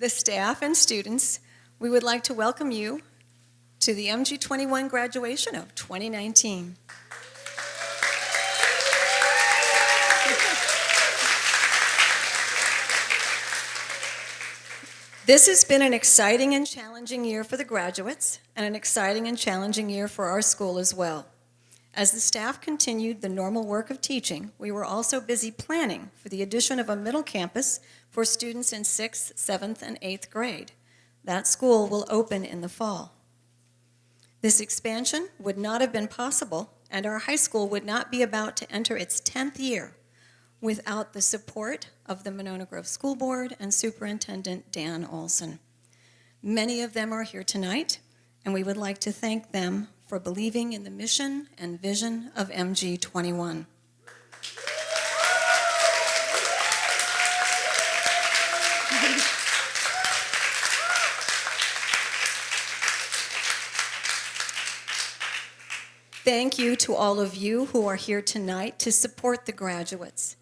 the staff and students, we would like to welcome you to the MG21 graduation of 2019. This has been an exciting and challenging year for the graduates, and an exciting and challenging year for our school as well. As the staff continued the normal work of teaching, we were also busy planning for the addition of a middle campus for students in 6th, 7th, and 8th grade. That school will open in the fall. This expansion would not have been possible, and our high school would not be about to enter its 10th year without the support of the Monona Grove School Board and Superintendent Dan Olson. Many of them are here tonight, and we would like to thank them for believing in the mission and vision of MG21. Thank you to all of you who are here tonight to support the graduates.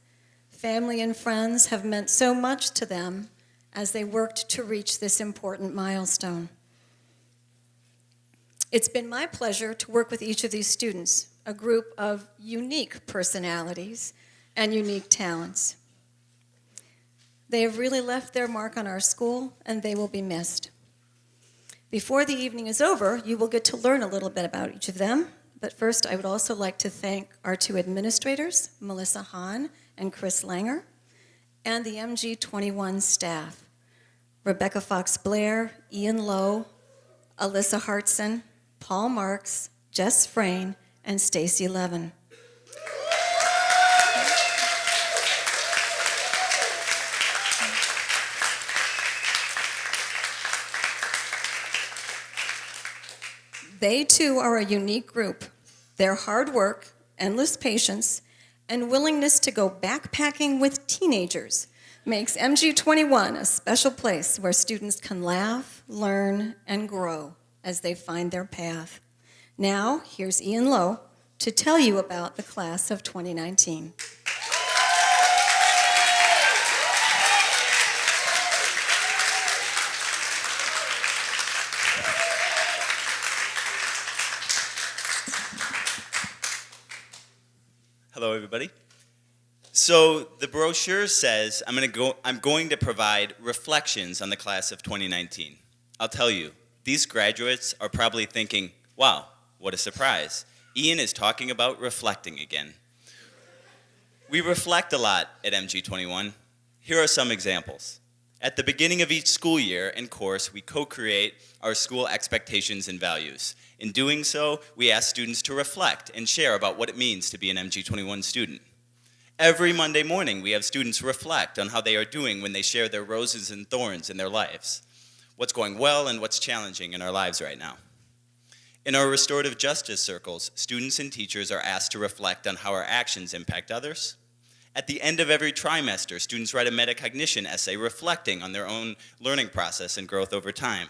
Family and friends have meant so much to them as they worked to reach this important milestone. It's been my pleasure to work with each of these students, a group of unique personalities and unique talents. They have really left their mark on our school, and they will be missed. Before the evening is over, you will get to learn a little bit about each of them, but first I would also like to thank our two administrators, Melissa Hahn and Chris Langer, and the MG21 staff, Rebecca Fox-Blair, Ian Lowe, Alyssa Hartson, Paul Marks, Jess Frayne, and Stacy Levin. They too are a unique group. Their hard work, endless patience, and willingness to go backpacking with teenagers makes MG21 a special place where students can laugh, learn, and grow as they find their path. Now, here's Ian Lowe to tell you about the class of 2019. Hello, everybody. So the brochure says I'm going to provide reflections on the class of 2019. I'll tell you, these graduates are probably thinking, wow, what a surprise. Ian is talking about reflecting again. We reflect a lot at MG21. Here are some examples. At the beginning of each school year and course, we co-create our school expectations and values. In doing so, we ask students to reflect and share about what it means to be an MG21 student. Every Monday morning, we have students reflect on how they are doing when they share their roses and thorns in their lives, what's going well and what's challenging in our lives right now. In our restorative justice circles, students and teachers are asked to reflect on how our actions impact others. At the end of every trimester, students write a metacognition essay reflecting on their own learning process and growth over time.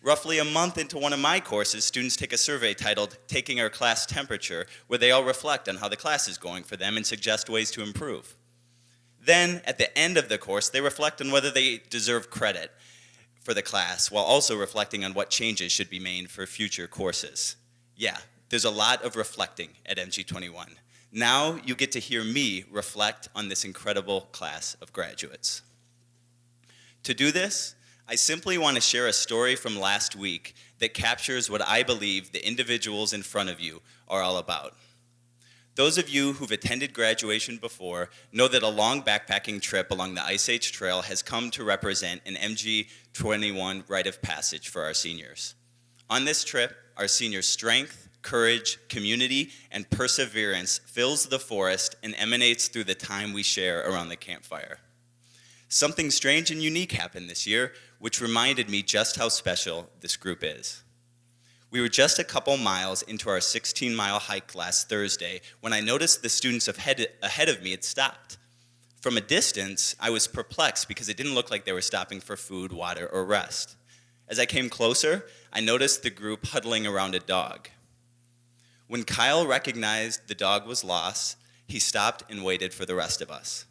Roughly a month into one of my courses, students take a survey titled Taking Our Class Temperature, where they all reflect on how the class is going for them and suggest ways to improve. Then, at the end of the course, they reflect on whether they deserve credit for the class, while also reflecting on what changes should be made for future courses. Yeah, there's a lot of reflecting at MG21. Now you get to hear me reflect on this incredible class of graduates. To do this, I simply want to share a story from last week that captures what I believe the individuals in front of you are all about. Those of you who've attended graduation before know that a long backpacking trip along the Ice Age Trail has come to represent an MG21 rite of passage for our seniors. On this trip, our seniors' strength, courage, community, and perseverance fills the forest and emanates through the time we share around the campfire. Something strange and unique happened this year, which reminded me just how special this group is. We were just a couple miles into our 16-mile hike last Thursday when I noticed the students ahead of me had stopped. From a distance, I was perplexed because it didn't look like they were stopping for food, water, or rest. As I came closer, I noticed the group huddling around a dog. When Kyle recognized the dog was lost, he stopped and waited for the rest of us.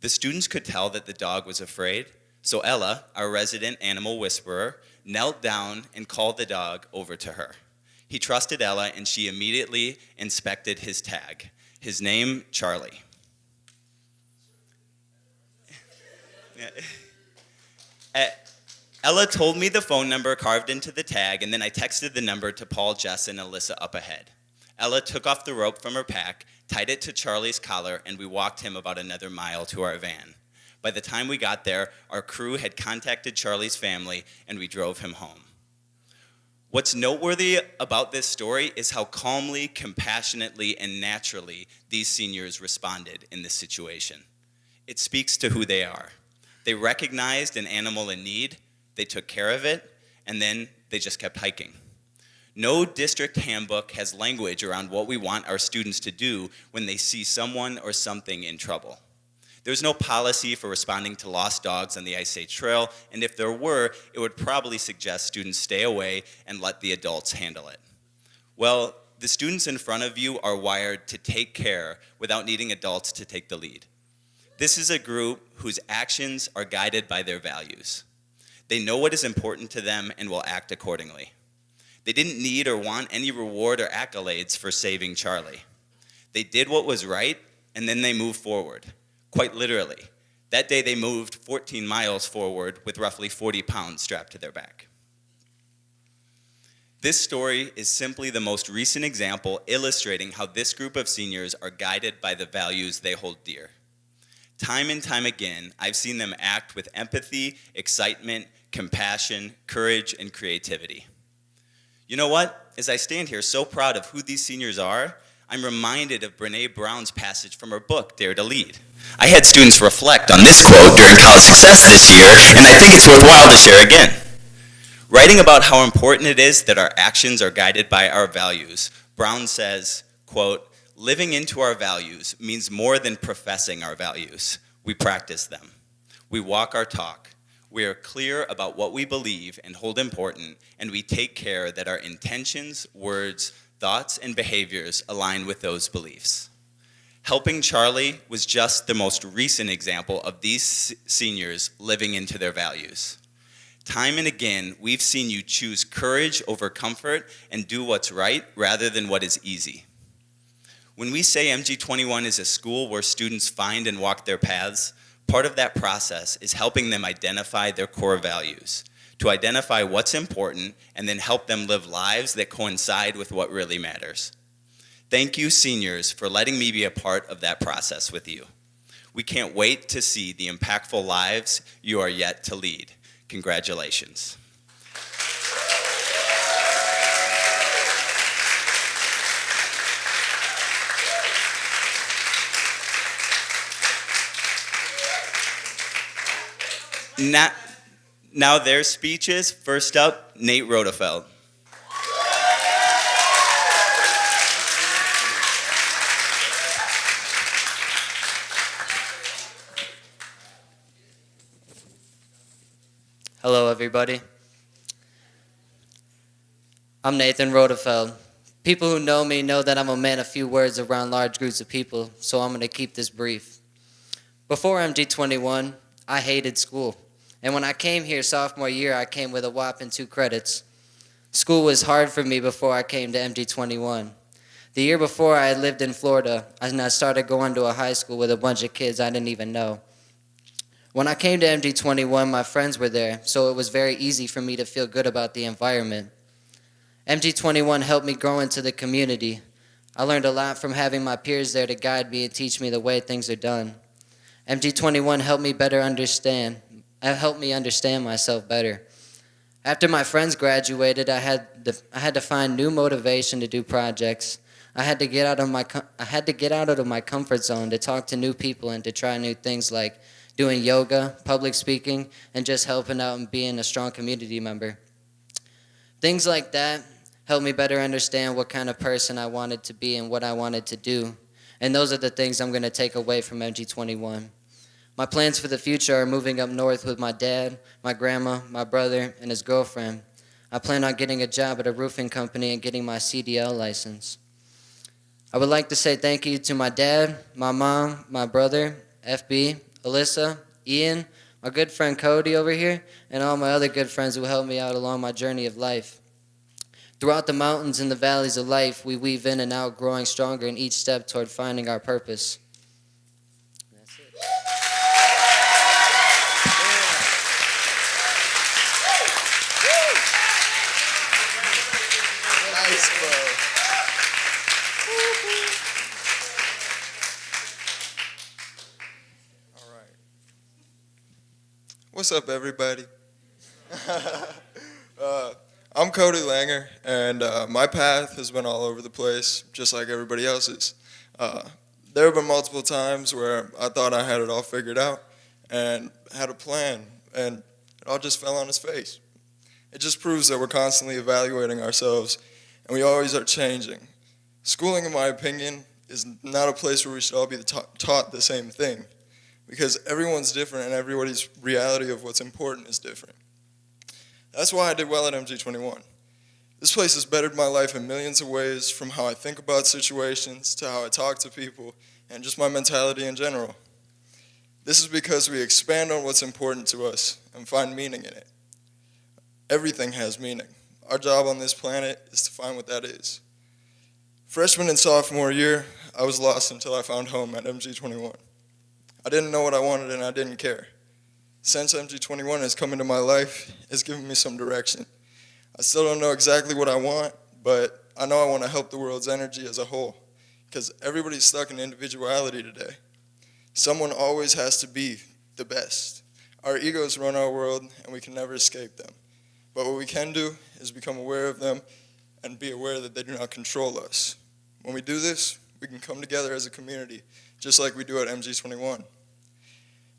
The students could tell that the dog was afraid, So Ella, our resident animal whisperer, knelt down and called the dog over to her. He trusted Ella, and she immediately inspected his tag. His name, Charlie. Ella told me the phone number carved into the tag, and then I texted the number to Paul, Jess, and Alyssa up ahead. Ella took off the rope from her pack, tied it to Charlie's collar, and we walked him about another mile to our van. By the time we got there, our crew had contacted Charlie's family, and we drove him home. What's noteworthy about this story is how calmly, compassionately, and naturally these seniors responded in this situation. It speaks to who they are. They recognized an animal in need, they took care of it, and then they just kept hiking. No district handbook has language around what we want our students to do when they see someone or something in trouble. There's no policy for responding to lost dogs on the Ice Age Trail, and if there were, it would probably suggest students stay away and let the adults handle it. Well, the students in front of you are wired to take care without needing adults to take the lead. This is a group whose actions are guided by their values. They know what is important to them and will act accordingly. They didn't need or want any reward or accolades for saving Charlie. They did what was right, and then they moved forward. Quite literally. That day they moved 14 miles forward with roughly 40 pounds strapped to their back. This story is simply the most recent example illustrating how this group of seniors are guided by the values they hold dear. Time and time again, I've seen them act with empathy, excitement, compassion, courage, and creativity. You know what? As I stand here so proud of who these seniors are, I'm reminded of Brene Brown's passage from her book, Dare to Lead. I had students reflect on this quote during College Success this year, and I think it's worthwhile to share again. Writing about how important it is that our actions are guided by our values, Brown says, quote, "Living into our values means more than professing our values. We practice them. We walk our talk. We are clear about what we believe and hold important, and we take care that our intentions, words, thoughts, and behaviors align with those beliefs." Helping Charlie was just the most recent example of these seniors living into their values. Time and again, we've seen you choose courage over comfort and do what's right rather than what is easy. When we say MG21 is a school where students find and walk their paths, part of that process is helping them identify their core values, to identify what's important and then help them live lives that coincide with what really matters. Thank you, seniors, for letting me be a part of that process with you. We can't wait to see the impactful lives you are yet to lead. Congratulations. Now their speeches. First up, Nate Rodefeld. Hello, everybody. I'm Nathan Rodefeld. People who know me know that I'm a man of few words around large groups of people, so I'm going to keep this brief. Before MG21, I hated school. And when I came here sophomore year, I came with a whopping 2 credits. School was hard for me before I came to MG21. The year before, I had lived in Florida, and I started going to a high school with a bunch of kids I didn't even know. When I came to MG21, my friends were there, so it was very easy for me to feel good about the environment. MG21 helped me grow into the community. I learned a lot from having my peers there to guide me and teach me the way things are done. MG21 helped me understand myself better. After my friends graduated, I had to find new motivation to do projects. I had to get out of my comfort zone to talk to new people and to try new things like doing yoga, public speaking, and just helping out and being a strong community member. Things like that helped me better understand what kind of person I wanted to be and what I wanted to do. And those are the things I'm going to take away from MG21. My plans for the future are moving up north with my dad, my grandma, my brother, and his girlfriend. I plan on getting a job at a roofing company and getting my CDL license. I would like to say thank you to my dad, my mom, my brother, FB, Alyssa, Ian, my good friend Cody over here, and all my other good friends who helped me out along my journey of life. Throughout the mountains and the valleys of life, we weave in and out, growing stronger in each step toward finding our purpose. That's it. Nice, bro. All right. What's up, everybody? I'm Cody Langer, and my path has been all over the place, just like everybody else's. There have been multiple times where I thought I had it all figured out and had a plan, and it all just fell on its face. It just proves that we're constantly evaluating ourselves, and we always are changing. Schooling, in my opinion, is not a place where we should all be taught the same thing, because everyone's different and everybody's reality of what's important is different. That's why I did well at MG21. This place has bettered my life in millions of ways, from how I think about situations to how I talk to people and just my mentality in general. This is because we expand on what's important to us and find meaning in it. Everything has meaning. Our job on this planet is to find what that is. Freshman and sophomore year, I was lost until I found home at MG21. I didn't know what I wanted and I didn't care. Since MG21 has come into my life, it's given me some direction. I still don't know exactly what I want, but I know I want to help the world's energy as a whole, because everybody's stuck in individuality today. Someone always has to be the best. Our egos run our world, and we can never escape them. But what we can do is become aware of them and be aware that they do not control us. When we do this, we can come together as a community, just like we do at MG21.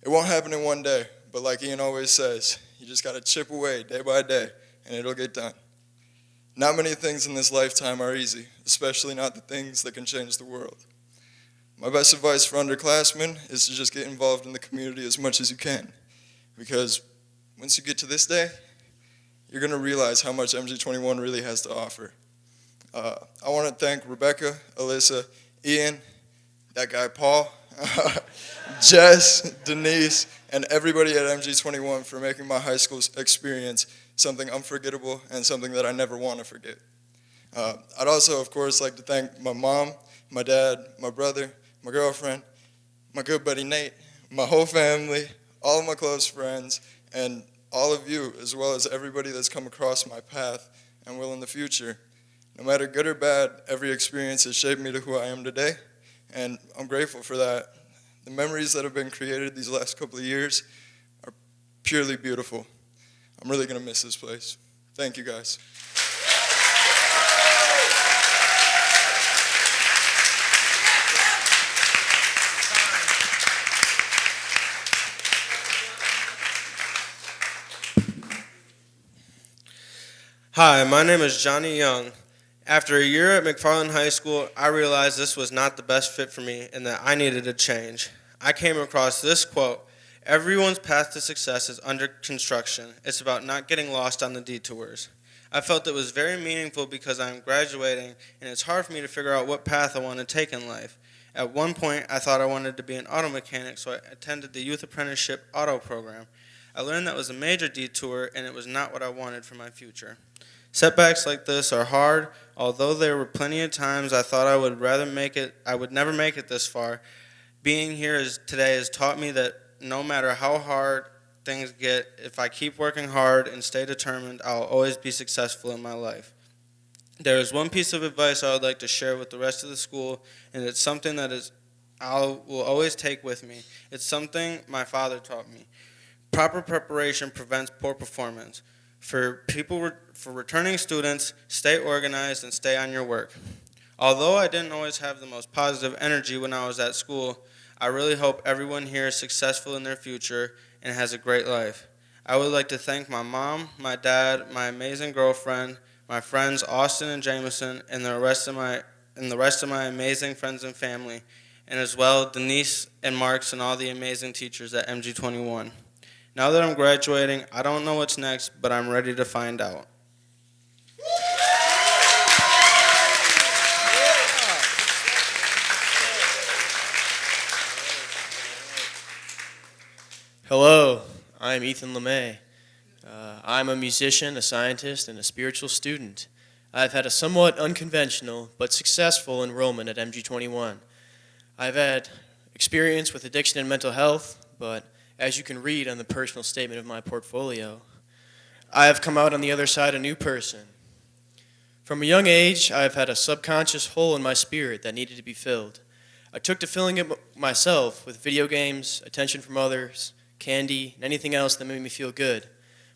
It won't happen in one day, but like Ian always says, you just got to chip away day by day, and it'll get done. Not many things in this lifetime are easy, especially not the things that can change the world. My best advice for underclassmen is to just get involved in the community as much as you can, because once you get to this day, you're going to realize how much MG21 really has to offer. I want to thank Rebecca, Alyssa, Ian, that guy Paul, Jess, Denise, and everybody at MG21 for making my high school experience something unforgettable and something that I never want to forget. I'd also, of course, like to thank my mom, my dad, my brother, my girlfriend, my good buddy Nate, my whole family, all of my close friends, and all of you, as well as everybody that's come across my path and will in the future. No matter good or bad, every experience has shaped me to who I am today, and I'm grateful for that. The memories that have been created these last couple of years are purely beautiful. I'm really going to miss this place. Thank you, guys. Hi, my name is Johnny Young. After a year at McFarland High School, I realized this was not the best fit for me and that I needed a change. I came across this quote: "Everyone's path to success is under construction. It's about not getting lost on the detours." I felt it was very meaningful because I'm graduating and it's hard for me to figure out what path I want to take in life. At one point, I thought I wanted to be an auto mechanic, so I attended the Youth Apprenticeship Auto Program. I learned that was a major detour and it was not what I wanted for my future. Setbacks like this are hard. Although there were plenty of times I thought I would never make it this far, being here today has taught me that no matter how hard things get, if I keep working hard and stay determined, I'll always be successful in my life. There is one piece of advice I would like to share with the rest of the school, and it's something that I will always take with me. It's something my father taught me. Proper preparation prevents poor performance. For returning students, stay organized and stay on your work. Although I didn't always have the most positive energy when I was at school, I really hope everyone here is successful in their future and has a great life. I would like to thank my mom, my dad, my amazing girlfriend, my friends Austin and Jameson, and the rest of my amazing friends and family, and as well Denise and Marks and all the amazing teachers at MG21. Now that I'm graduating, I don't know what's next, but I'm ready to find out. Hello, I'm Ethan LeMay. I'm a musician, a scientist, and a spiritual student. I've had a somewhat unconventional but successful enrollment at MG21. I've had experience with addiction and mental health, but as you can read on the personal statement of my portfolio, I have come out on the other side a new person. From a young age, I've had a subconscious hole in my spirit that needed to be filled. I took to filling it myself with video games, attention from others, candy, and anything else that made me feel good.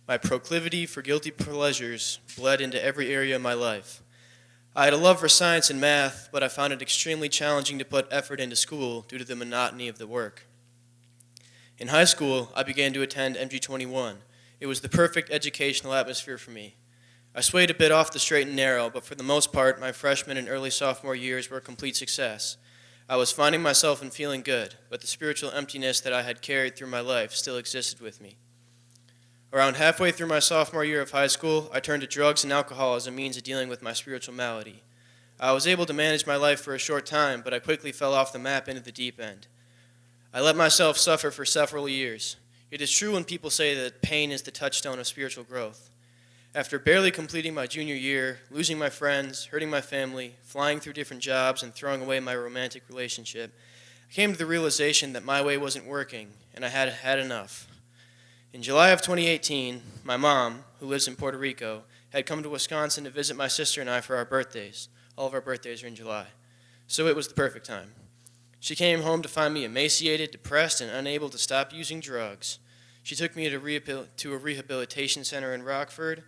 My proclivity for guilty pleasures bled into every area of my life. I had a love for science and math, but I found it extremely challenging to put effort into school due to the monotony of the work. In high school, I began to attend MG21. It was the perfect educational atmosphere for me. I swayed a bit off the straight and narrow, but for the most part, my freshman and early sophomore years were a complete success. I was finding myself and feeling good, but the spiritual emptiness that I had carried through my life still existed with me. Around halfway through my sophomore year of high school, I turned to drugs and alcohol as a means of dealing with my spiritual malady. I was able to manage my life for a short time, but I quickly fell off the map into the deep end. I let myself suffer for several years. It is true when people say that pain is the touchstone of spiritual growth. After barely completing my junior year, losing my friends, hurting my family, flying through different jobs, and throwing away my romantic relationship, I came to the realization that my way wasn't working, and I had had enough. In July of 2018, my mom, who lives in Puerto Rico, had come to Wisconsin to visit my sister and I for our birthdays. All of our birthdays are in July. So it was the perfect time. She came home to find me emaciated, depressed, and unable to stop using drugs. She took me to a rehabilitation center in Rockford,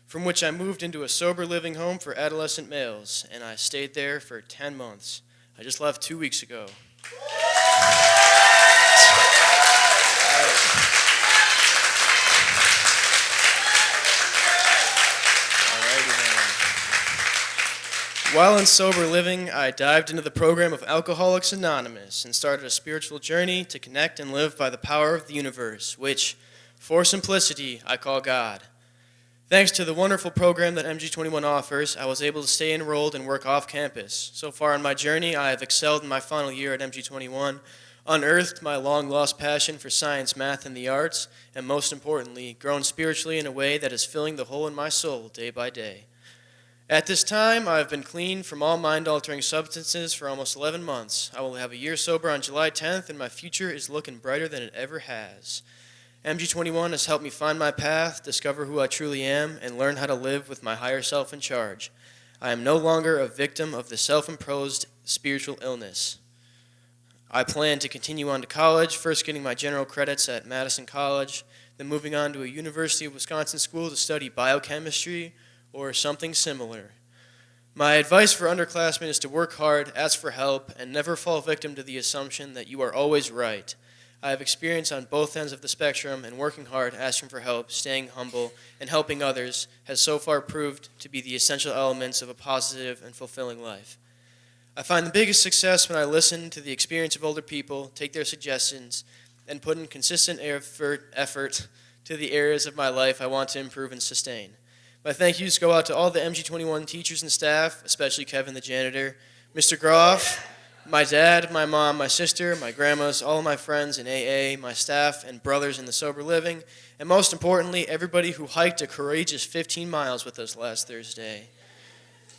from which I moved into a sober living home for adolescent males, and I stayed there for 10 months. I just left 2 weeks ago. While in sober living, I dived into the program of Alcoholics Anonymous and started a spiritual journey to connect and live by the power of the universe, which, for simplicity, I call God. Thanks to the wonderful program that MG21 offers, I was able to stay enrolled and work off campus. So far on my journey, I have excelled in my final year at MG21, unearthed my long-lost passion for science, math, and the arts, and most importantly, grown spiritually in a way that is filling the hole in my soul day by day. At this time, I have been clean from all mind-altering substances for almost 11 months. I will have a year sober on July 10th, and my future is looking brighter than it ever has. MG21 has helped me find my path, discover who I truly am, and learn how to live with my higher self in charge. I am no longer a victim of the self-imposed spiritual illness. I plan to continue on to college, first getting my general credits at Madison College, then moving on to a University of Wisconsin school to study biochemistry, or something similar. My advice for underclassmen is to work hard, ask for help, and never fall victim to the assumption that you are always right. I have experience on both ends of the spectrum, and working hard, asking for help, staying humble, and helping others has so far proved to be the essential elements of a positive and fulfilling life. I find the biggest success when I listen to the experience of older people, take their suggestions, and put in consistent effort to the areas of my life I want to improve and sustain. My thank yous go out to all the MG21 teachers and staff, especially Kevin the janitor, Mr. Groff, my dad, my mom, my sister, my grandmas, all of my friends in AA, my staff and brothers in the sober living, and most importantly, everybody who hiked a courageous 15 miles with us last Thursday.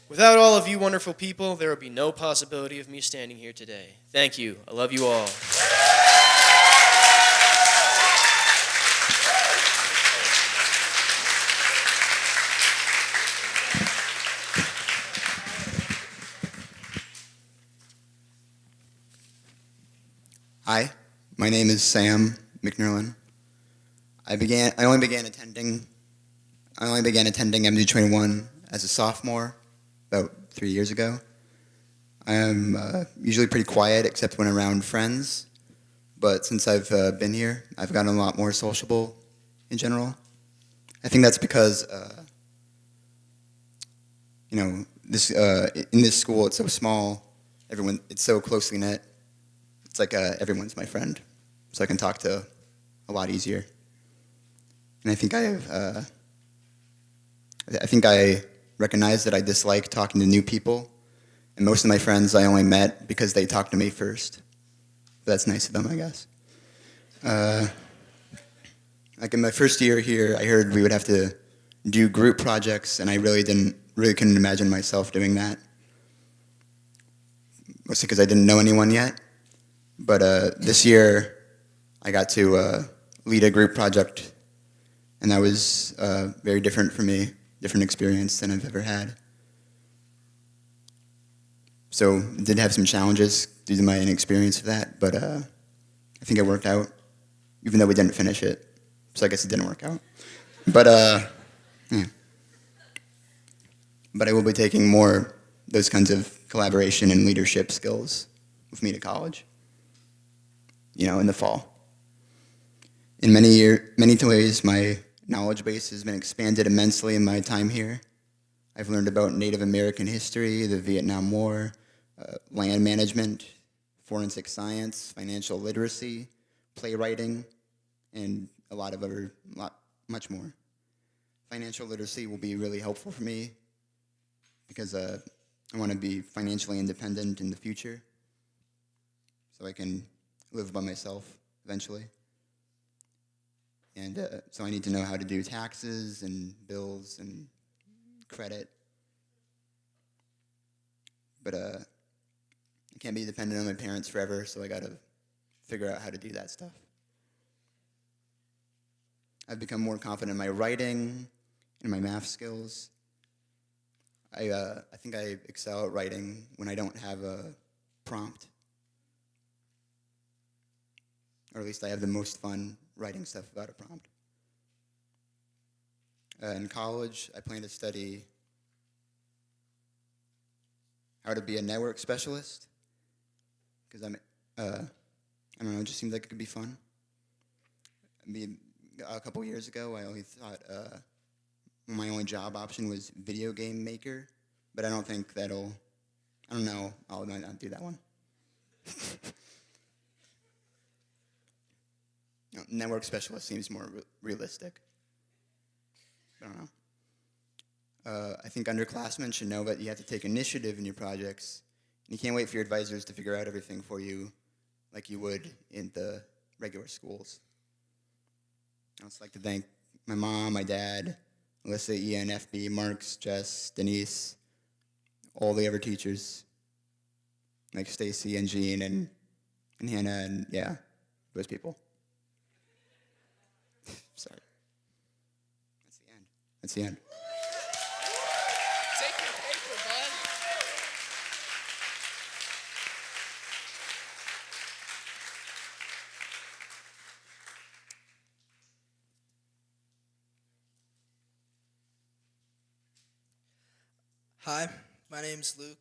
Without all of you wonderful people, there would be no possibility of me standing here today. Thank you. I love you all. Hi, my name is Sam McNerlin. I only began attending MG21 as a sophomore about 3 years ago. I am usually pretty quiet except when around friends, but since I've been here, I've gotten a lot more sociable in general. I think that's because in this school it's so small, it's so closely knit. It's like everyone's my friend, so I can talk to a lot easier. And I think I recognize that I dislike talking to new people, and most of my friends I only met because they talked to me first. But that's nice of them, I guess. Like in my first year here, I heard we would have to do group projects, and I really couldn't imagine myself doing that. Mostly because I didn't know anyone yet. But this year, I got to lead a group project, and that was very different for me, different experience than I've ever had. So did have some challenges due to my inexperience of that, but I think it worked out, even though we didn't finish it. So I guess it didn't work out. But yeah. But I will be taking more those kinds of collaboration and leadership skills with me to college, in the fall. In many ways, my knowledge base has been expanded immensely in my time here. I've learned about Native American history, the Vietnam War, land management, forensic science, financial literacy, playwriting, and much more. Financial literacy will be really helpful for me because I want to be financially independent in the future so I can live by myself eventually. And so I need to know how to do taxes and bills and credit. But I can't be dependent on my parents forever, so I got to figure out how to do that stuff. I've become more confident in my writing and my math skills. I think I excel at writing when I don't have a prompt. Or at least I have the most fun writing stuff without a prompt. In college, I plan to study how to be a network specialist because I don't know, it just seems like it could be fun. A couple years ago, I only thought my only job option was video game maker, but I don't think I don't know, I'll not do that one. No, network specialist seems more realistic. I don't know. I think underclassmen should know that you have to take initiative in your projects. And you can't wait for your advisors to figure out everything for you like you would in the regular schools. I'd also like to thank my mom, my dad, Alyssa, Ian, FB, Marks, Jess, Denise, all the other teachers, like Stacy and Jean and Hannah and, yeah, those people. Sorry. That's the end. Take your paper, bud. Hi, my name's Luke.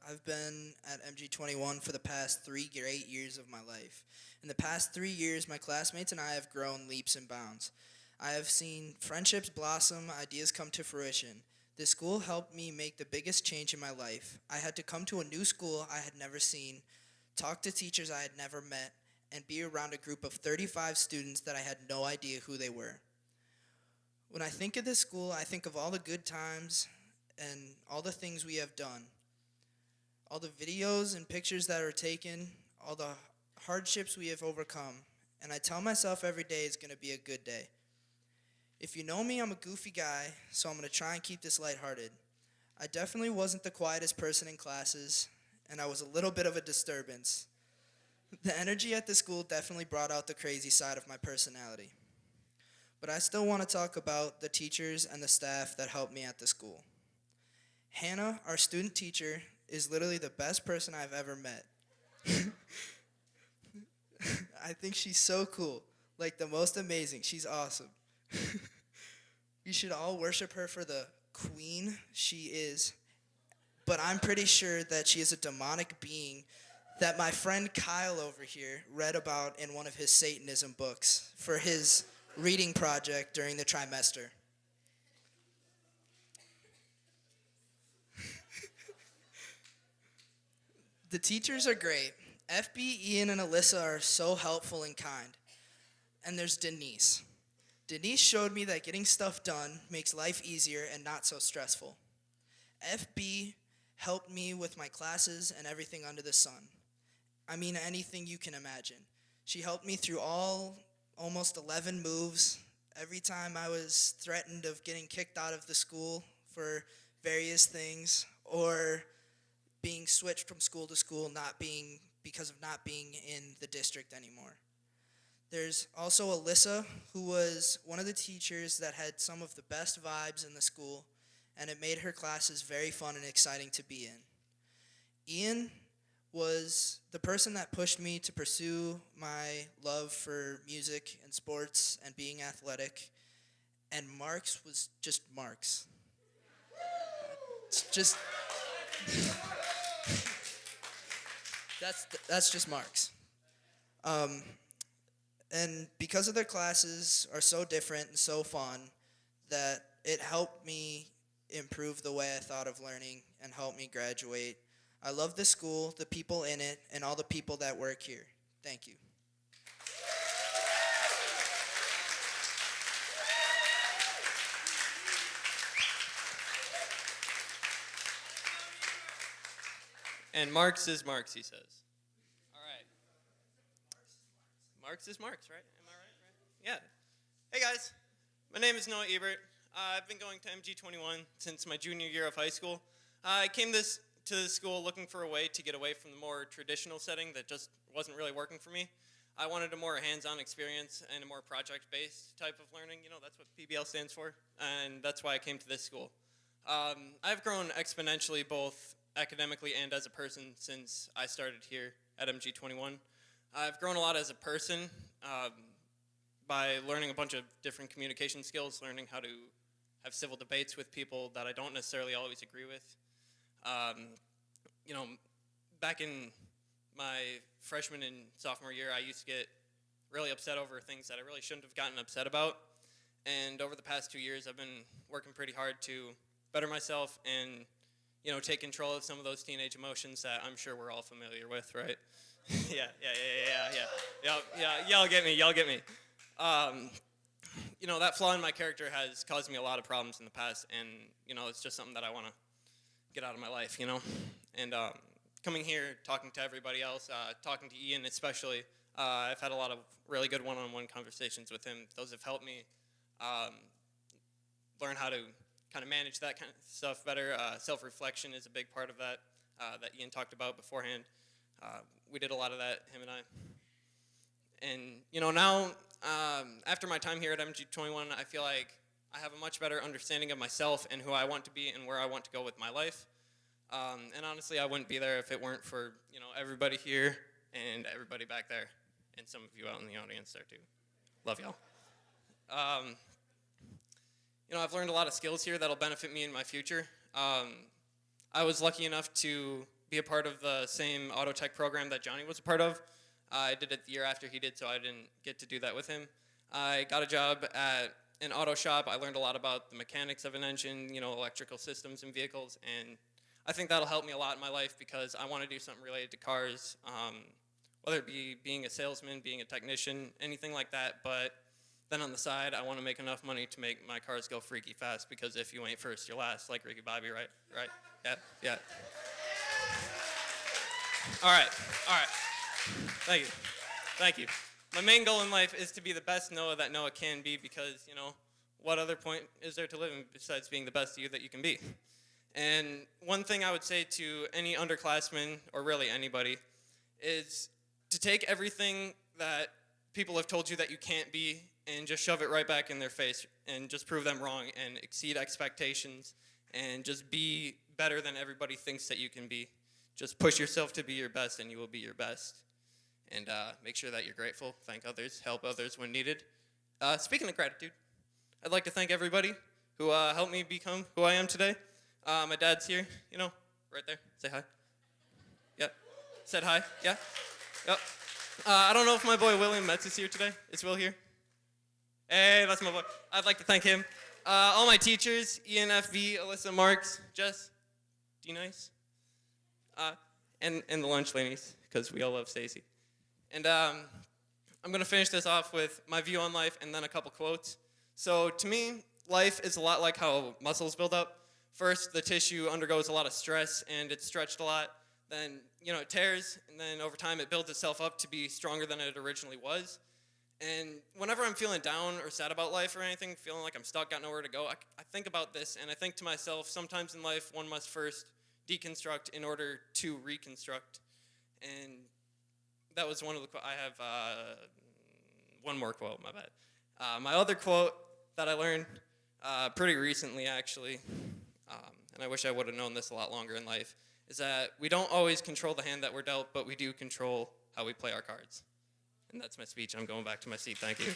I've been at MG21 for the past 3 great years of my life. In the past 3 years, my classmates and I have grown leaps and bounds. I have seen friendships blossom, ideas come to fruition. This school helped me make the biggest change in my life. I had to come to a new school I had never seen, talk to teachers I had never met, and be around a group of 35 students that I had no idea who they were. When I think of this school, I think of all the good times and all the things we have done. All the videos and pictures that are taken, all the hardships we have overcome. And I tell myself every day is going to be a good day. If you know me, I'm a goofy guy, so I'm going to try and keep this lighthearted. I definitely wasn't the quietest person in classes, and I was a little bit of a disturbance. The energy at the school definitely brought out the crazy side of my personality. But I still want to talk about the teachers and the staff that helped me at the school. Hannah, our student teacher, is literally the best person I've ever met. I think she's so cool, like the most amazing. She's awesome. We should all worship her for the queen she is, but I'm pretty sure that she is a demonic being that my friend Kyle over here read about in one of his Satanism books for his reading project during the trimester. The teachers are great. FB, Ian, and Alyssa are so helpful and kind. And there's Denise. Denise showed me that getting stuff done makes life easier and not so stressful. FB helped me with my classes and everything under the sun. I mean, anything you can imagine. She helped me through all almost 11 moves. Every time I was threatened of getting kicked out of the school for various things, or being switched from school to school because of not being in the district anymore. There's also Alyssa, who was one of the teachers that had some of the best vibes in the school, and it made her classes very fun and exciting to be in. Ian was the person that pushed me to pursue my love for music and sports and being athletic, and Marks was just Marks. It's just that's just Marks. And because of their classes are so different and so fun, that it helped me improve the way I thought of learning and helped me graduate. I love this school, the people in it, and all the people that work here. Thank you. And Marx is Marx, he says. All right. Marx is Marx, right? Am I right? Yeah. Hey, guys. My name is Noah Ebert. I've been going to MG21 since my junior year of high school. I came to this school looking for a way to get away from the more traditional setting that just wasn't really working for me. I wanted a more hands-on experience and a more project-based type of learning. You know, that's what PBL stands for, and that's why I came to this school. I've grown exponentially both academically and as a person since I started here at MG21. I've grown a lot as a person by learning a bunch of different communication skills, learning how to have civil debates with people that I don't necessarily always agree with. You know, back in my freshman and sophomore year, I used to get really upset over things that I really shouldn't have gotten upset about. And over the past 2 years, I've been working pretty hard to better myself and, you know, take control of some of those teenage emotions that I'm sure we're all familiar with, right? yeah. Y'all get me. You know, that flaw in my character has caused me a lot of problems in the past, and, you know, it's just something that I want to get out of my life, you know? And coming here, talking to everybody else, talking to Ian especially, I've had a lot of really good one-on-one conversations with him. Those have helped me learn how to kind of manage that kind of stuff better. Self-reflection is a big part of that, that Ian talked about beforehand. We did a lot of that, him and I. And, you know, now, after my time here at MG21, I feel like I have a much better understanding of myself and who I want to be and where I want to go with my life. And honestly, I wouldn't be there if it weren't for, you know, everybody here and everybody back there, and some of you out in the audience there too. Love y'all. You know, I've learned a lot of skills here that'll benefit me in my future. I was lucky enough to be a part of the same auto tech program that Johnny was a part of. I did it the year after he did, so I didn't get to do that with him. I got a job at an auto shop. I learned a lot about the mechanics of an engine, you know, electrical systems and vehicles, and I think that'll help me a lot in my life because I want to do something related to cars, whether it be being a salesman, being a technician, anything like that. But then on the side, I want to make enough money to make my cars go freaky fast, because if you ain't first, you're last, like Ricky Bobby, right? Right? Yeah. All right. Thank you. My main goal in life is to be the best Noah that Noah can be, because, you know, what other point is there to living besides being the best you that you can be? And one thing I would say to any underclassmen, or really anybody, is to take everything that people have told you that you can't be and just shove it right back in their face and just prove them wrong and exceed expectations and just be better than everybody thinks that you can be. Just push yourself to be your best and you will be your best. And make sure that you're grateful, thank others, help others when needed. Speaking of gratitude, I'd like to thank everybody who helped me become who I am today. My dad's here, you know, right there. Say hi. Yep. Said hi. Yeah. Yep. I don't know if my boy William Metz is here today. Is Will here? Hey, that's my boy. I'd like to thank him. All my teachers, Ian, FV, Alyssa, Marks, Jess, D-Nice, and the lunch ladies, because we all love Stacy. And I'm going to finish this off with my view on life and then a couple quotes. So to me, life is a lot like how muscles build up. First, the tissue undergoes a lot of stress and it's stretched a lot. Then, you know, it tears, and then over time it builds itself up to be stronger than it originally was. And whenever I'm feeling down or sad about life or anything, feeling like I'm stuck, got nowhere to go, I think about this, and I think to myself, sometimes in life one must first deconstruct in order to reconstruct. And that was one of the I have one more quote, my bad. My other quote that I learned pretty recently, actually, and I wish I would have known this a lot longer in life, is that we don't always control the hand that we're dealt, but we do control how we play our cards. And that's my speech. I'm going back to my seat. Thank you.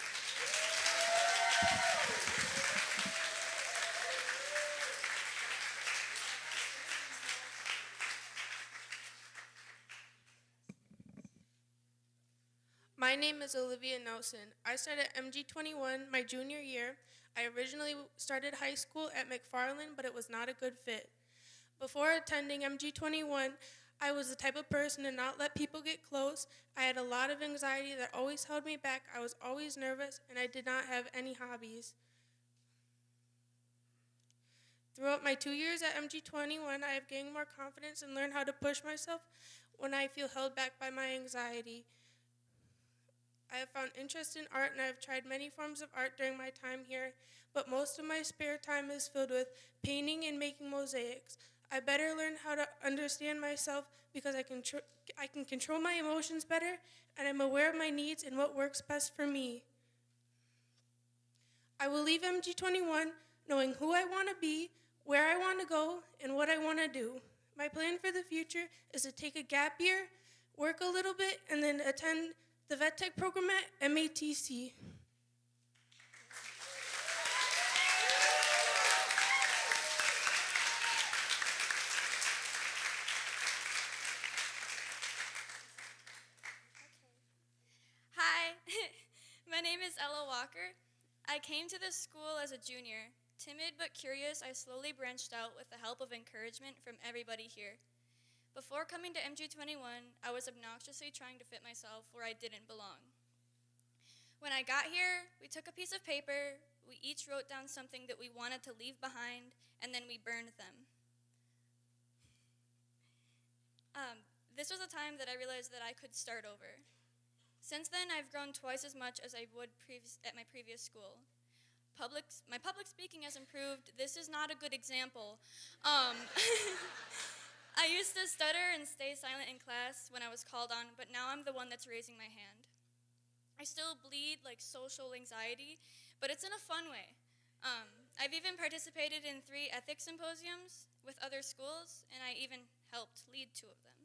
My name is Olivia Nelson. I started MG21 my junior year. I originally started high school at McFarland, but it was not a good fit. Before attending MG21, I was the type of person to not let people get close. I had a lot of anxiety that always held me back. I was always nervous, and I did not have any hobbies. Throughout my 2 years at MG21, I have gained more confidence and learned how to push myself when I feel held back by my anxiety. I have found interest in art, and I have tried many forms of art during my time here, but most of my spare time is filled with painting and making mosaics. I better learn how to understand myself because I can control my emotions better, and I'm aware of my needs and what works best for me. I will leave MG21 knowing who I want to be, where I want to go, and what I want to do. My plan for the future is to take a gap year, work a little bit, and then attend the vet tech program at MATC. Hi, my name is Ella Walker. I came to this school as a junior. Timid but curious, I slowly branched out with the help of encouragement from everybody here. Before coming to MG21, I was obnoxiously trying to fit myself where I didn't belong. When I got here, we took a piece of paper, we each wrote down something that we wanted to leave behind, and then we burned them. This was a time that I realized that I could start over. Since then, I've grown twice as much as I would at my previous school. My public speaking has improved. This is not a good example. I used to stutter and stay silent in class when I was called on, but now I'm the one that's raising my hand. I still bleed like social anxiety, but it's in a fun way. I've even participated in 3 ethics symposiums with other schools, and I even helped lead 2 of them.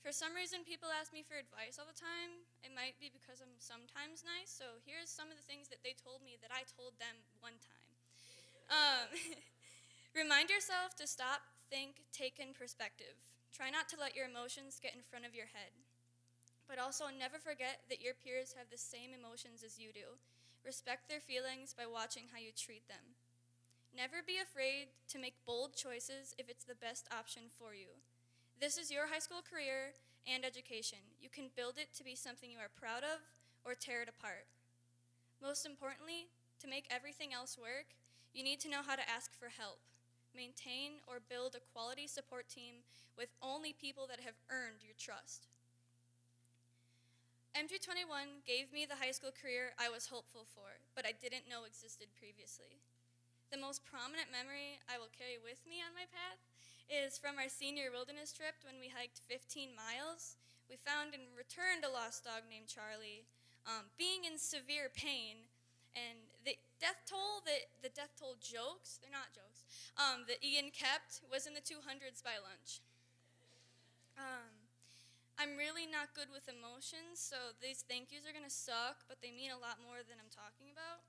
For some reason, people ask me for advice all the time. It might be because I'm sometimes nice, so here's some of the things that they told me that I told them one time. Remind yourself to stop, think, take in perspective. Try not to let your emotions get in front of your head. But also never forget that your peers have the same emotions as you do. Respect their feelings by watching how you treat them. Never be afraid to make bold choices if it's the best option for you. This is your high school career and education. You can build it to be something you are proud of or tear it apart. Most importantly, to make everything else work, you need to know how to ask for help. Maintain or build a quality support team with only people that have earned your trust. MG21 gave me the high school career I was hopeful for, but I didn't know existed previously. The most prominent memory I will carry with me on my path is from our senior wilderness trip when we hiked 15 miles. We found and returned a lost dog named Charlie, being in severe pain. And the death toll jokes, they're not jokes, that Ian kept was in the 200s by lunch. I'm really not good with emotions, so these thank yous are gonna suck, but they mean a lot more than I'm talking about.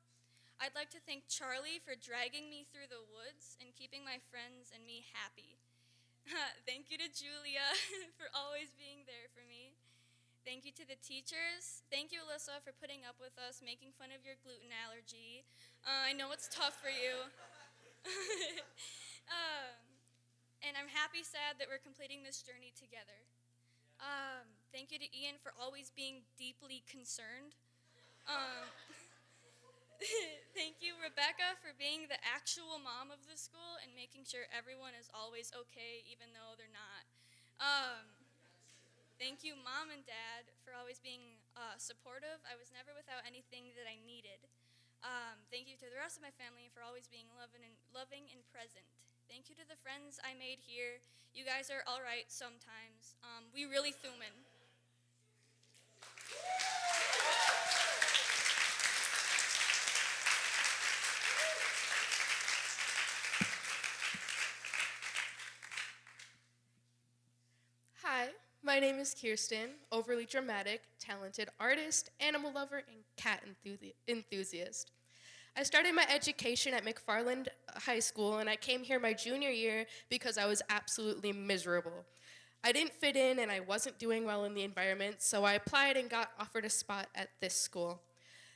I'd like to thank Charlie for dragging me through the woods and keeping my friends and me happy. Thank you to Julia for always being there for me. Thank you to the teachers. Thank you, Alyssa, for putting up with us, making fun of your gluten allergy. I know it's tough for you. And I'm happy, sad that we're completing this journey together. Thank you to Ian for always being deeply concerned. Thank you, Rebecca, for being the actual mom of the school and making sure everyone is always okay, even though they're not. Thank you, Mom and Dad, for always being supportive. I was never without anything that I needed. Thank you to the rest of my family for always being loving and present. Thank you to the friends I made here. You guys are all right sometimes. We really thuman. Hi, my name is Kirsten, overly dramatic, talented artist, animal lover, and cat enthusiast. I started my education at McFarland High School, and I came here my junior year because I was absolutely miserable. I didn't fit in, and I wasn't doing well in the environment, so I applied and got offered a spot at this school.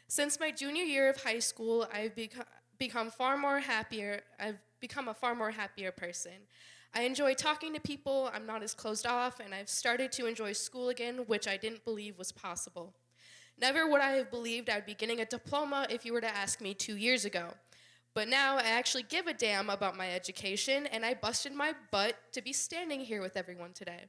Since my junior year of high school, I've become far more happier. I've become a far more happier person. I enjoy talking to people, I'm not as closed off, and I've started to enjoy school again, which I didn't believe was possible. Never would I have believed I'd be getting a diploma if you were to ask me 2 years ago. But now I actually give a damn about my education, and I busted my butt to be standing here with everyone today.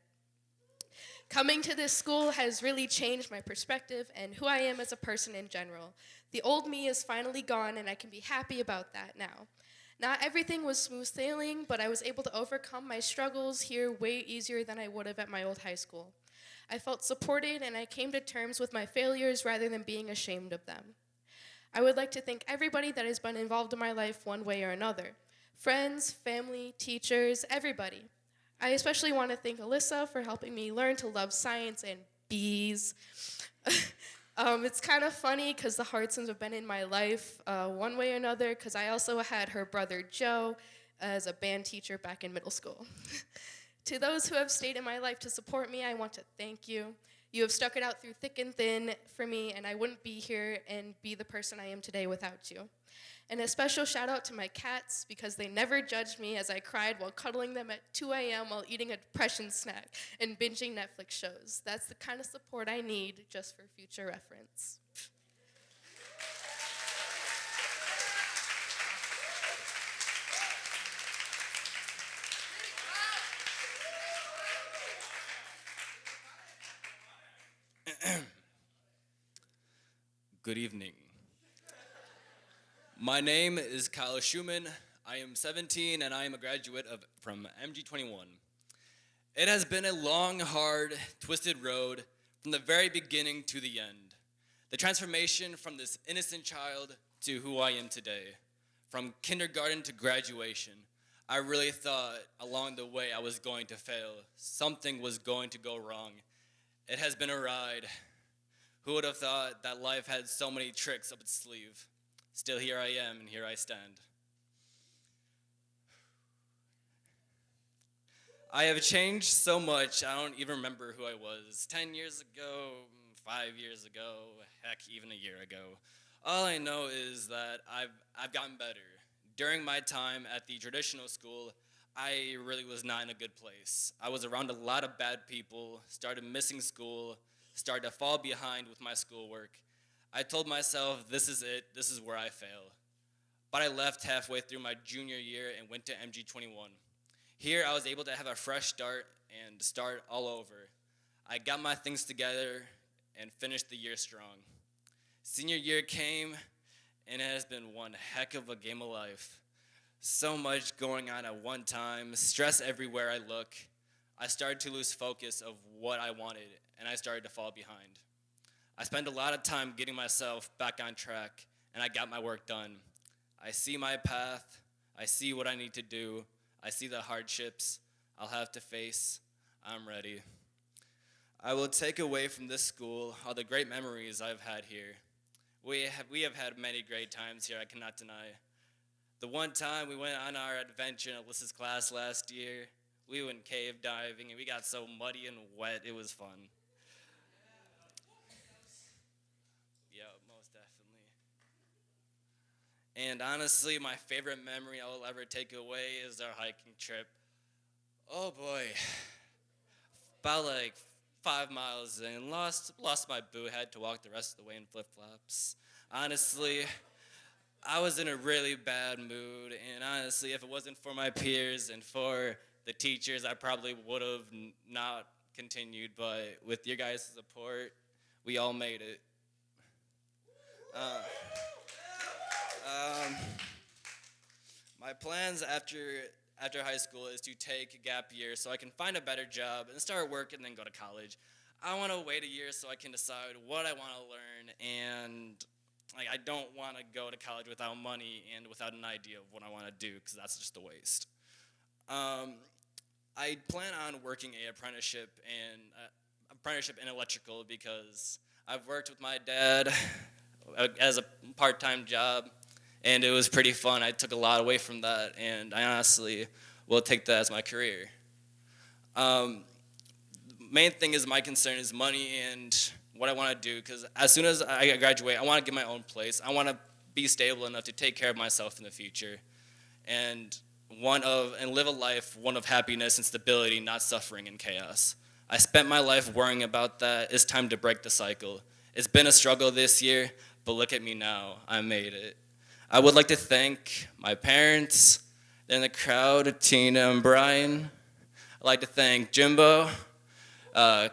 Coming to this school has really changed my perspective and who I am as a person in general. The old me is finally gone, and I can be happy about that now. Not everything was smooth sailing, but I was able to overcome my struggles here way easier than I would have at my old high school. I felt supported, and I came to terms with my failures rather than being ashamed of them. I would like to thank everybody that has been involved in my life one way or another. Friends, family, teachers, everybody. I especially want to thank Alyssa for helping me learn to love science and bees. It's kind of funny because the Hartsons have been in my life one way or another, because I also had her brother Joe as a band teacher back in middle school. To those who have stayed in my life to support me, I want to thank you. You have stuck it out through thick and thin for me, and I wouldn't be here and be the person I am today without you. And a special shout out to my cats, because they never judged me as I cried while cuddling them at 2 a.m. while eating a depression snack and binging Netflix shows. That's the kind of support I need, just for future reference. Good evening. My name is Kyle Schumann. I am 17 and I am a graduate from MG21. It has been a long, hard, twisted road from the very beginning to the end. The transformation from this innocent child to who I am today. From kindergarten to graduation. I really thought along the way I was going to fail. Something was going to go wrong. It has been a ride. Who would have thought that life had so many tricks up its sleeve? Still, here I am, and here I stand. I have changed so much, I don't even remember who I was 10 years ago, 5 years ago, heck, even a year ago. All I know is that I've gotten better. During my time at the traditional school, I really was not in a good place. I was around a lot of bad people, started missing school, started to fall behind with my schoolwork. I told myself, this is it, this is where I fail. But I left halfway through my junior year and went to MG21. Here I was able to have a fresh start and start all over. I got my things together and finished the year strong. Senior year came, and it has been one heck of a game of life. So much going on at one time, stress everywhere I look. I started to lose focus of what I wanted, and I started to fall behind. I spent a lot of time getting myself back on track, and I got my work done. I see my path, I see what I need to do, I see the hardships I'll have to face. I'm ready. I will take away from this school all the great memories I've had here. We have had many great times here, I cannot deny. The one time we went on our adventure in Alyssa's class last year, we went cave diving and we got so muddy and wet, it was fun. Yeah, most definitely. And honestly, my favorite memory I will ever take away is our hiking trip. Oh boy. About like 5 miles in, lost my boot, had to walk the rest of the way in flip-flops. Honestly, I was in a really bad mood, and honestly, if it wasn't for my peers and for the teachers, I probably would have not continued, but with your guys' support, We all made it. My plans after high school is to take a gap year so I can find a better job and start work and then go to college. I want to wait a year so I can decide what I want to learn, and I don't want to go to college without money and without an idea of what I want to do, because that's just a waste. I plan on working an apprenticeship in electrical, because I've worked with my dad as a part-time job, and it was pretty fun. I took a lot away from that, and I honestly will take that as my career. Main thing is my concern is money and what I want to do, because as soon as I graduate, I want to get my own place. I want to be stable enough to take care of myself in the future, and live a life one of happiness and stability, not suffering and chaos. I spent my life worrying about that. It's time to break the cycle. It's been a struggle this year, but look at me now. I made it. I would like to thank my parents, in the crowd, Tina and Brian. I'd like to thank Jimbo,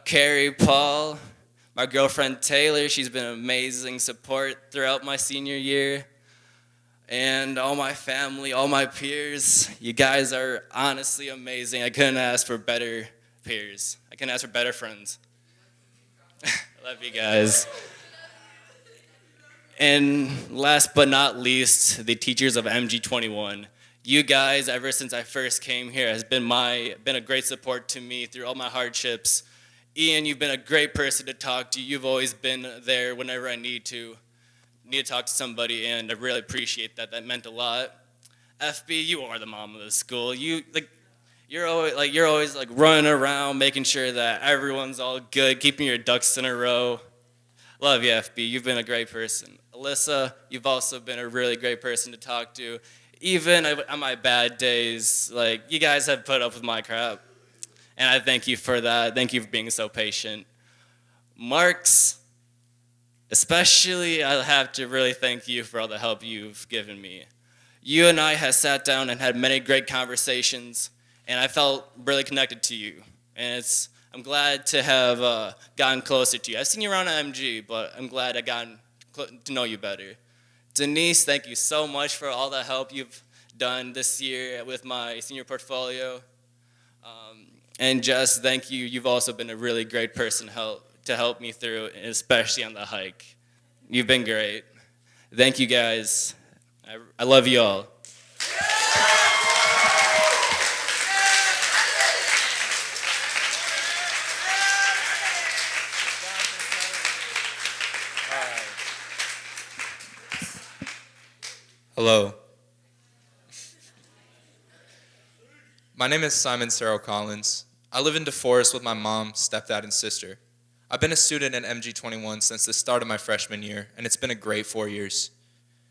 Carrie, Paul, my girlfriend Taylor. She's been amazing support throughout my senior year. And all my family, all my peers. You guys are honestly amazing. I couldn't ask for better peers. I couldn't ask for better friends. I love you guys. And last but not least, the teachers of MG21. You guys, ever since I first came here, has been a great support to me through all my hardships. Ian, you've been a great person to talk to. You've always been there whenever I need to talk to somebody, and I really appreciate that. That meant a lot. FB, you are the mom of the school. You're always running around, making sure that everyone's all good, keeping your ducks in a row. Love you, FB. You've been a great person. Alyssa, you've also been a really great person to talk to. Even on my bad days, you guys have put up with my crap, and I thank you for that. Thank you for being so patient. Marks, especially, I have to really thank you for all the help you've given me. You and I have sat down and had many great conversations, and I felt really connected to you. And I'm glad to have gotten closer to you. I've seen you around at MG, but I'm glad I've gotten to know you better. Denise, thank you so much for all the help you've done this year with my senior portfolio. And Jess, thank you. You've also been a really great person to help me through, especially on the hike. You've been great. Thank you, guys. I love you all. Hello. My name is Simon Sarah Collins. I live in DeForest with my mom, stepdad, and sister. I've been a student at MG21 since the start of my freshman year, and it's been a great 4 years.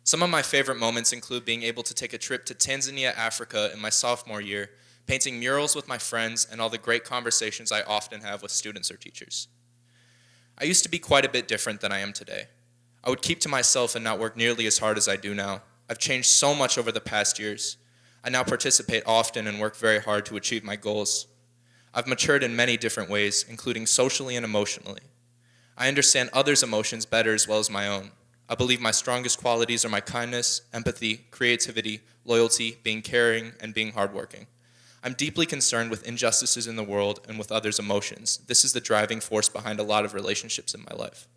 Some of my favorite moments include being able to take a trip to Tanzania, Africa in my sophomore year, painting murals with my friends, and all the great conversations I often have with students or teachers. I used to be quite a bit different than I am today. I would keep to myself and not work nearly as hard as I do now. I've changed so much over the past years. I now participate often and work very hard to achieve my goals. I've matured in many different ways, including socially and emotionally. I understand others' emotions better as well as my own. I believe my strongest qualities are my kindness, empathy, creativity, loyalty, being caring, and being hardworking. I'm deeply concerned with injustices in the world and with others' emotions. This is the driving force behind a lot of relationships in my life.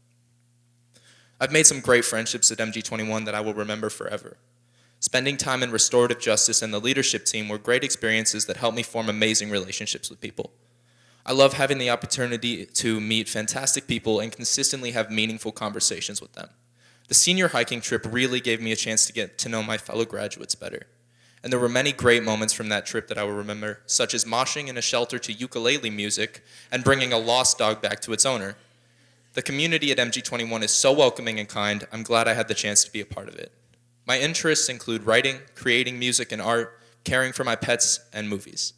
I've made some great friendships at MG21 that I will remember forever. Spending time in restorative justice and the leadership team were great experiences that helped me form amazing relationships with people. I love having the opportunity to meet fantastic people and consistently have meaningful conversations with them. The senior hiking trip really gave me a chance to get to know my fellow graduates better. And there were many great moments from that trip that I will remember, such as moshing in a shelter to ukulele music and bringing a lost dog back to its owner. The community at MG21 is so welcoming and kind. I'm glad I had the chance to be a part of it. My interests include writing, creating music and art, caring for my pets, and movies.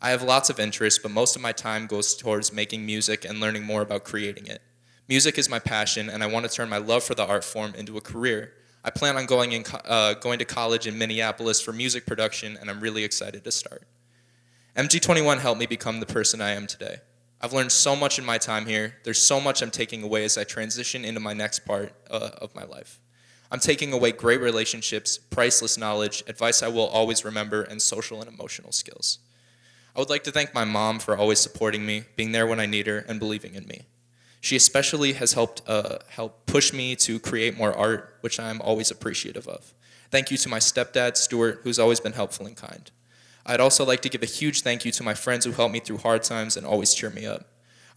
I have lots of interests, but most of my time goes towards making music and learning more about creating it. Music is my passion, and I want to turn my love for the art form into a career. I plan on going to college in Minneapolis for music production, and I'm really excited to start. MG21 helped me become the person I am today. I've learned so much in my time here. There's so much I'm taking away as I transition into my next part of my life. I'm taking away great relationships, priceless knowledge, advice I will always remember, and social and emotional skills. I would like to thank my mom for always supporting me, being there when I need her, and believing in me. She especially has helped push me to create more art, which I am always appreciative of. Thank you to my stepdad, Stuart, who's always been helpful and kind. I'd also like to give a huge thank you to my friends who helped me through hard times and always cheer me up.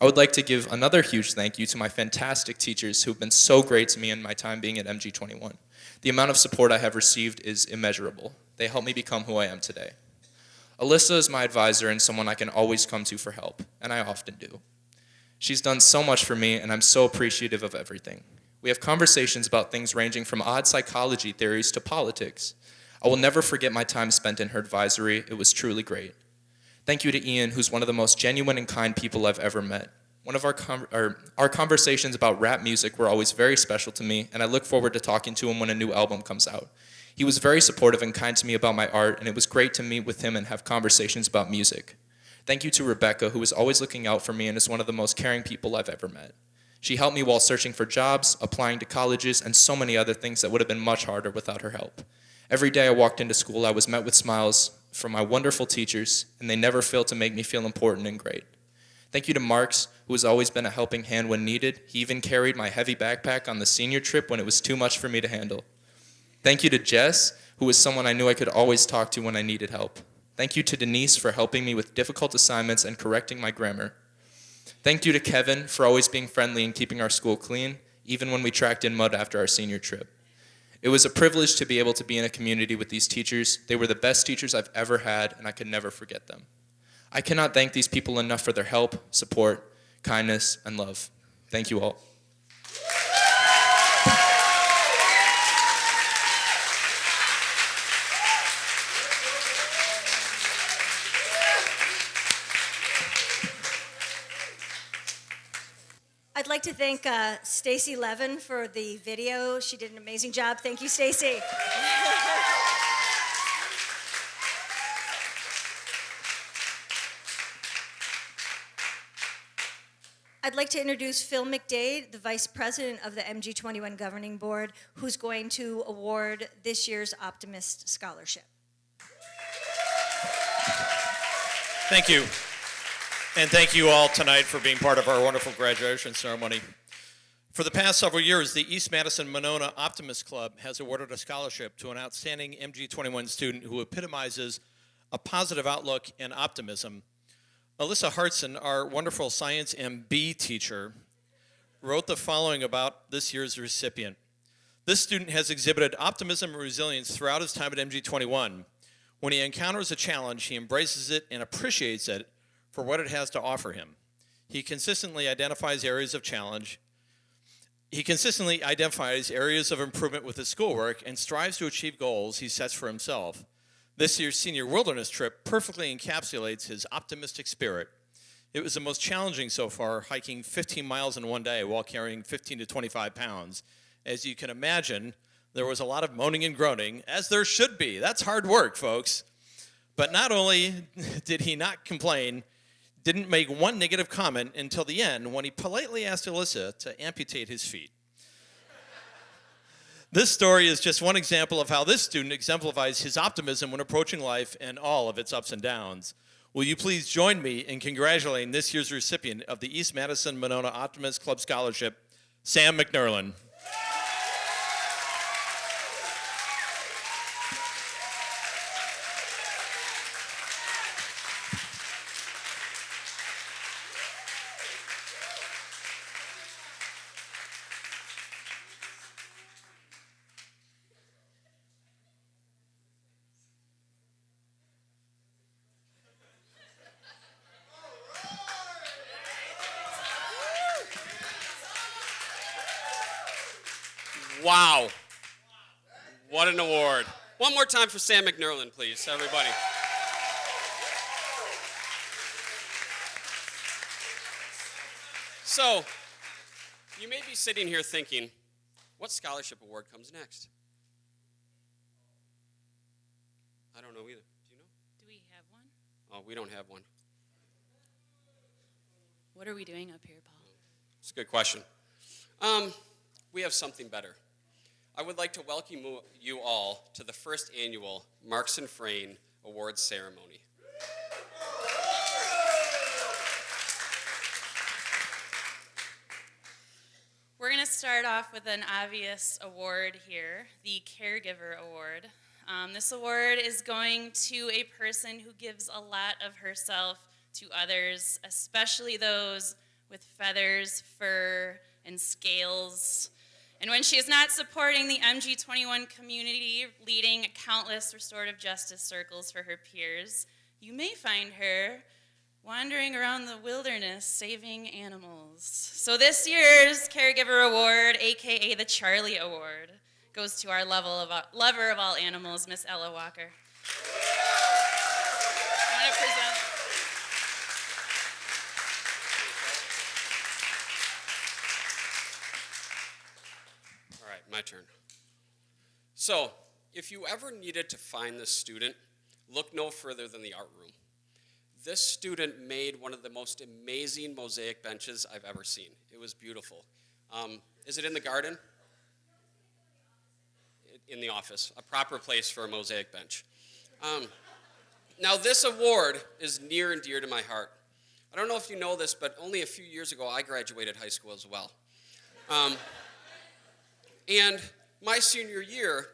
I would like to give another huge thank you to my fantastic teachers who have been so great to me in my time being at MG21. The amount of support I have received is immeasurable. They helped me become who I am today. Alyssa is my advisor and someone I can always come to for help, and I often do. She's done so much for me, and I'm so appreciative of everything. We have conversations about things ranging from odd psychology theories to politics. I will never forget my time spent in her advisory. It was truly great. Thank you to Ian, who's one of the most genuine and kind people I've ever met. One of our conversations about rap music were always very special to me, and I look forward to talking to him when a new album comes out. He was very supportive and kind to me about my art, and it was great to meet with him and have conversations about music. Thank you to Rebecca, who is always looking out for me and is one of the most caring people I've ever met. She helped me while searching for jobs, applying to colleges, and so many other things that would have been much harder without her help. Every day I walked into school, I was met with smiles from my wonderful teachers, and they never failed to make me feel important and great. Thank you to Marks, who has always been a helping hand when needed. He even carried my heavy backpack on the senior trip when it was too much for me to handle. Thank you to Jess, who was someone I knew I could always talk to when I needed help. Thank you to Denise for helping me with difficult assignments and correcting my grammar. Thank you to Kevin for always being friendly and keeping our school clean, even when we tracked in mud after our senior trip. It was a privilege to be able to be in a community with these teachers. They were the best teachers I've ever had, and I could never forget them. I cannot thank these people enough for their help, support, kindness, and love. Thank you all. I'd like to thank Stacy Levin for the video. She did an amazing job. Thank you, Stacy. I'd like to introduce Phil McDade, the Vice President of the MG21 Governing Board, who's going to award this year's Optimist Scholarship. Thank you. And thank you all tonight for being part of our wonderful graduation ceremony. For the past several years, the East Madison Monona Optimist Club has awarded a scholarship to an outstanding MG21 student who epitomizes a positive outlook and optimism. Alyssa Hartson, our wonderful Science MB teacher, wrote the following about this year's recipient. This student has exhibited optimism and resilience throughout his time at MG21. When he encounters a challenge, he embraces it and appreciates it for what it has to offer him. He consistently identifies areas of challenge. He consistently identifies areas of improvement with his schoolwork and strives to achieve goals he sets for himself. This year's senior wilderness trip perfectly encapsulates his optimistic spirit. It was the most challenging so far, hiking 15 miles in one day while carrying 15 to 25 pounds. As you can imagine, there was a lot of moaning and groaning, as there should be. That's hard work, folks. But not only did he not complain, didn't make one negative comment until the end when he politely asked Alyssa to amputate his feet. This story is just one example of how this student exemplifies his optimism when approaching life and all of its ups and downs. Will you please join me in congratulating this year's recipient of the East Madison Monona Optimist Club Scholarship, Sam McNerlin. Wow. What an award. One more time for Sam McNerlin, please, everybody. So, you may be sitting here thinking, what scholarship award comes next? I don't know either. Do you know? Do we have one? Oh, we don't have one. What are we doing up here, Paul? It's a good question. We have something better. I would like to welcome you all to the first annual Marks and Frayne Awards ceremony. We're going to start off with an obvious award here, the Caregiver Award. This award is going to a person who gives a lot of herself to others, especially those with feathers, fur, and scales. And when she is not supporting the MG21 community, leading countless restorative justice circles for her peers, you may find her wandering around the wilderness saving animals. So this year's Caregiver Award, aka the Charlie Award, goes to our lover of all animals, Miss Ella Walker. I want to present. All right, my turn. So, if you ever needed to find this student, look no further than the art room. This student made one of the most amazing mosaic benches I've ever seen. It was beautiful. Is it in the garden? In the office, a proper place for a mosaic bench. Now, this award is near and dear to my heart. I don't know if you know this, but only a few years ago, I graduated high school as well. And my senior year,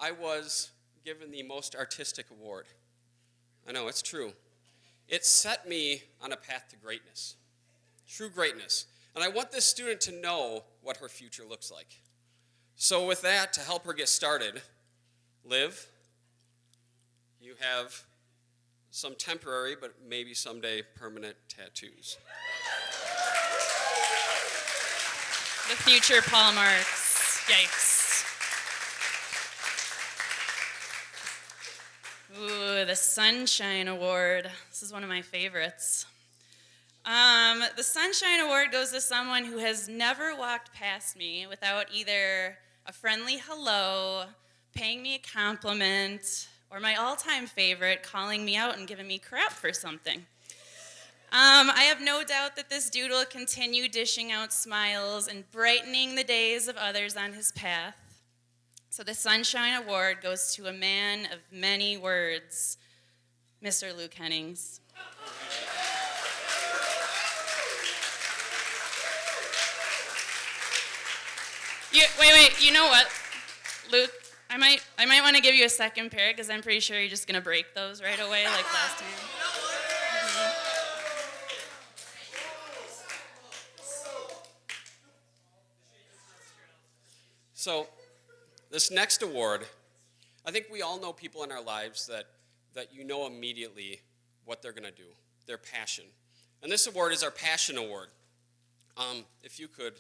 I was given the most artistic award. I know, it's true. It set me on a path to greatness, true greatness. And I want this student to know what her future looks like. So with that, to help her get started, Liv, you have some temporary, but maybe someday permanent tattoos. The future Paul Marks. Yikes. Ooh, the Sunshine Award. This is one of my favorites. The Sunshine Award goes to someone who has never walked past me without either a friendly hello, paying me a compliment, or my all-time favorite, calling me out and giving me crap for something. I have no doubt that this dude will continue dishing out smiles and brightening the days of others on his path. So the Sunshine Award goes to a man of many words, Mr. Luke Hennings. Wait, you know what, Luke? I might want to give you a second pair because I'm pretty sure you're just going to break those right away like last time. So this next award, I think we all know people in our lives that you know immediately what they're going to do, their passion. And this award is our Passion Award. If you could,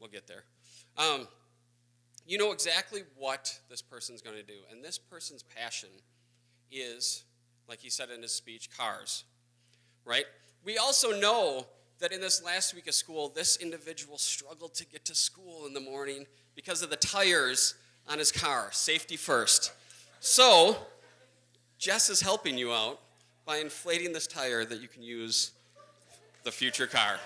we'll get there. You know exactly what this person's going to do. And this person's passion is, like he said in his speech, cars, right? We also know that in this last week of school, this individual struggled to get to school in the morning because of the tires on his car, safety first. So, Jess is helping you out by inflating this tire that you can use the future car.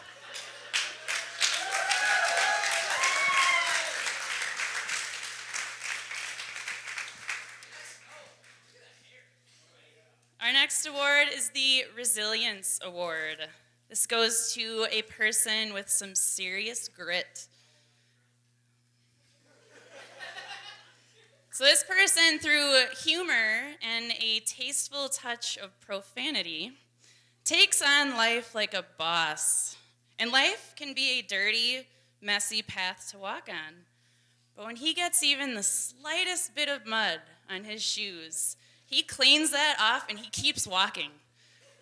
Our next award is the Resilience Award. This goes to a person with some serious grit. So this person, through humor and a tasteful touch of profanity, takes on life like a boss. And life can be a dirty, messy path to walk on. But when he gets even the slightest bit of mud on his shoes, he cleans that off and he keeps walking.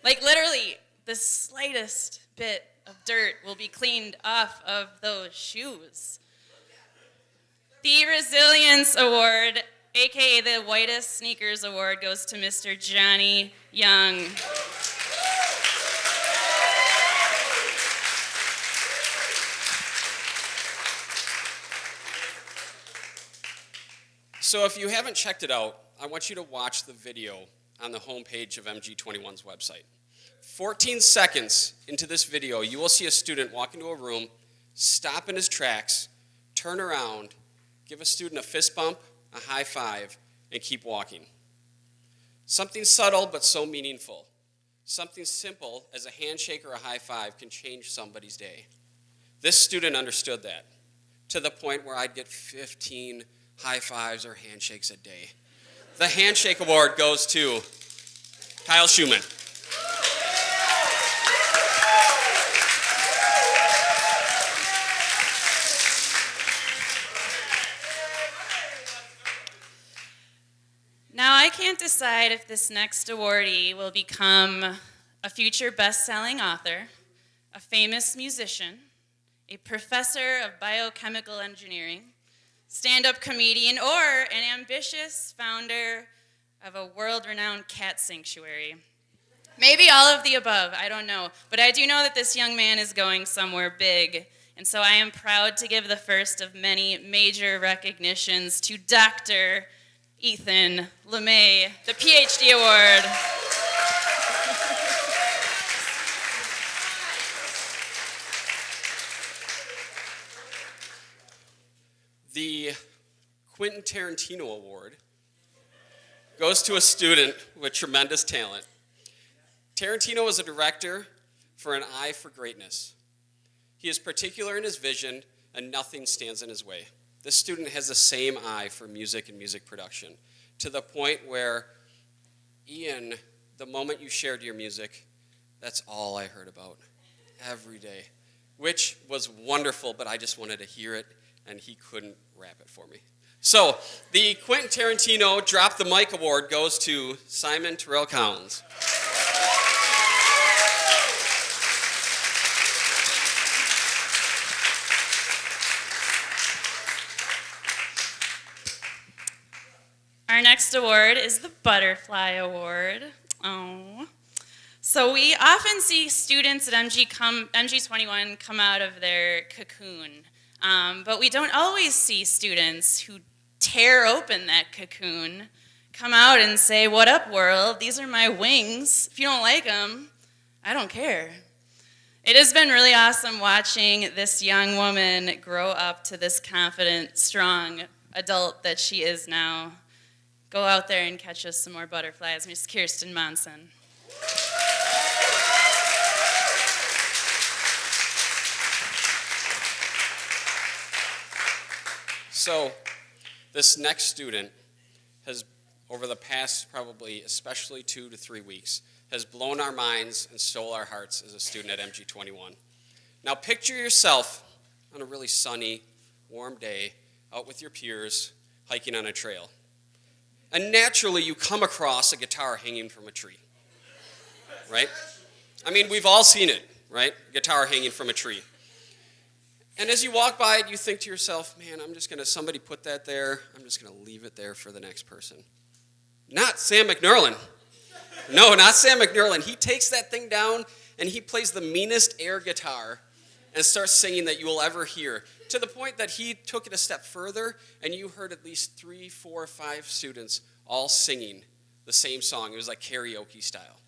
Like literally, the slightest bit of dirt will be cleaned off of those shoes. The Resilience Award, aka the Whitest Sneakers Award, goes to Mr. Johnny Young. So if you haven't checked it out, I want you to watch the video on the homepage of MG21's website. 14 seconds into this video, you will see a student walk into a room, stop in his tracks, turn around, give a student a fist bump, a high five, and keep walking. Something subtle but so meaningful. Something simple as a handshake or a high five can change somebody's day. This student understood that, to the point where I'd get 15 high fives or handshakes a day. The Handshake Award goes to Kyle Schumann. Now, I can't decide if this next awardee will become a future best-selling author, a famous musician, a professor of biochemical engineering, stand-up comedian, or an ambitious founder of a world-renowned cat sanctuary. Maybe all of the above, I don't know. But I do know that this young man is going somewhere big, and so I am proud to give the first of many major recognitions to Dr. Ethan LeMay, the PhD Award. The Quentin Tarantino Award goes to a student with tremendous talent. Tarantino is a director for an eye for greatness. He is particular in his vision, and nothing stands in his way. This student has the same eye for music and music production, to the point where, Ian, the moment you shared your music, that's all I heard about every day, which was wonderful, but I just wanted to hear it, and he couldn't rap it for me. So, the Quentin Tarantino Drop the Mic Award goes to Simon Terrell Collins. Our next award is the Butterfly Award. Oh. So we often see students at MG21 come out of their cocoon, but we don't always see students who tear open that cocoon, come out and say, "What up, world? These are my wings. If you don't like them, I don't care." It has been really awesome watching this young woman grow up to this confident, strong adult that she is now. Go out there and catch us some more butterflies. Miss Kirsten Monson. So, this next student has, over the past probably especially 2 to 3 weeks, has blown our minds and stole our hearts as a student at MG21. Now picture yourself on a really sunny, warm day, out with your peers, hiking on a trail. And naturally you come across a guitar hanging from a tree, right? I mean, we've all seen it, right? Guitar hanging from a tree. And as you walk by it, you think to yourself, man, somebody put that there, I'm just gonna leave it there for the next person. Not Sam McNerlin. No, not Sam McNerlin. He takes that thing down and he plays the meanest air guitar and starts singing that you will ever hear, to the point that he took it a step further and you heard at least 3, 4, 5 students all singing the same song. It was like karaoke style.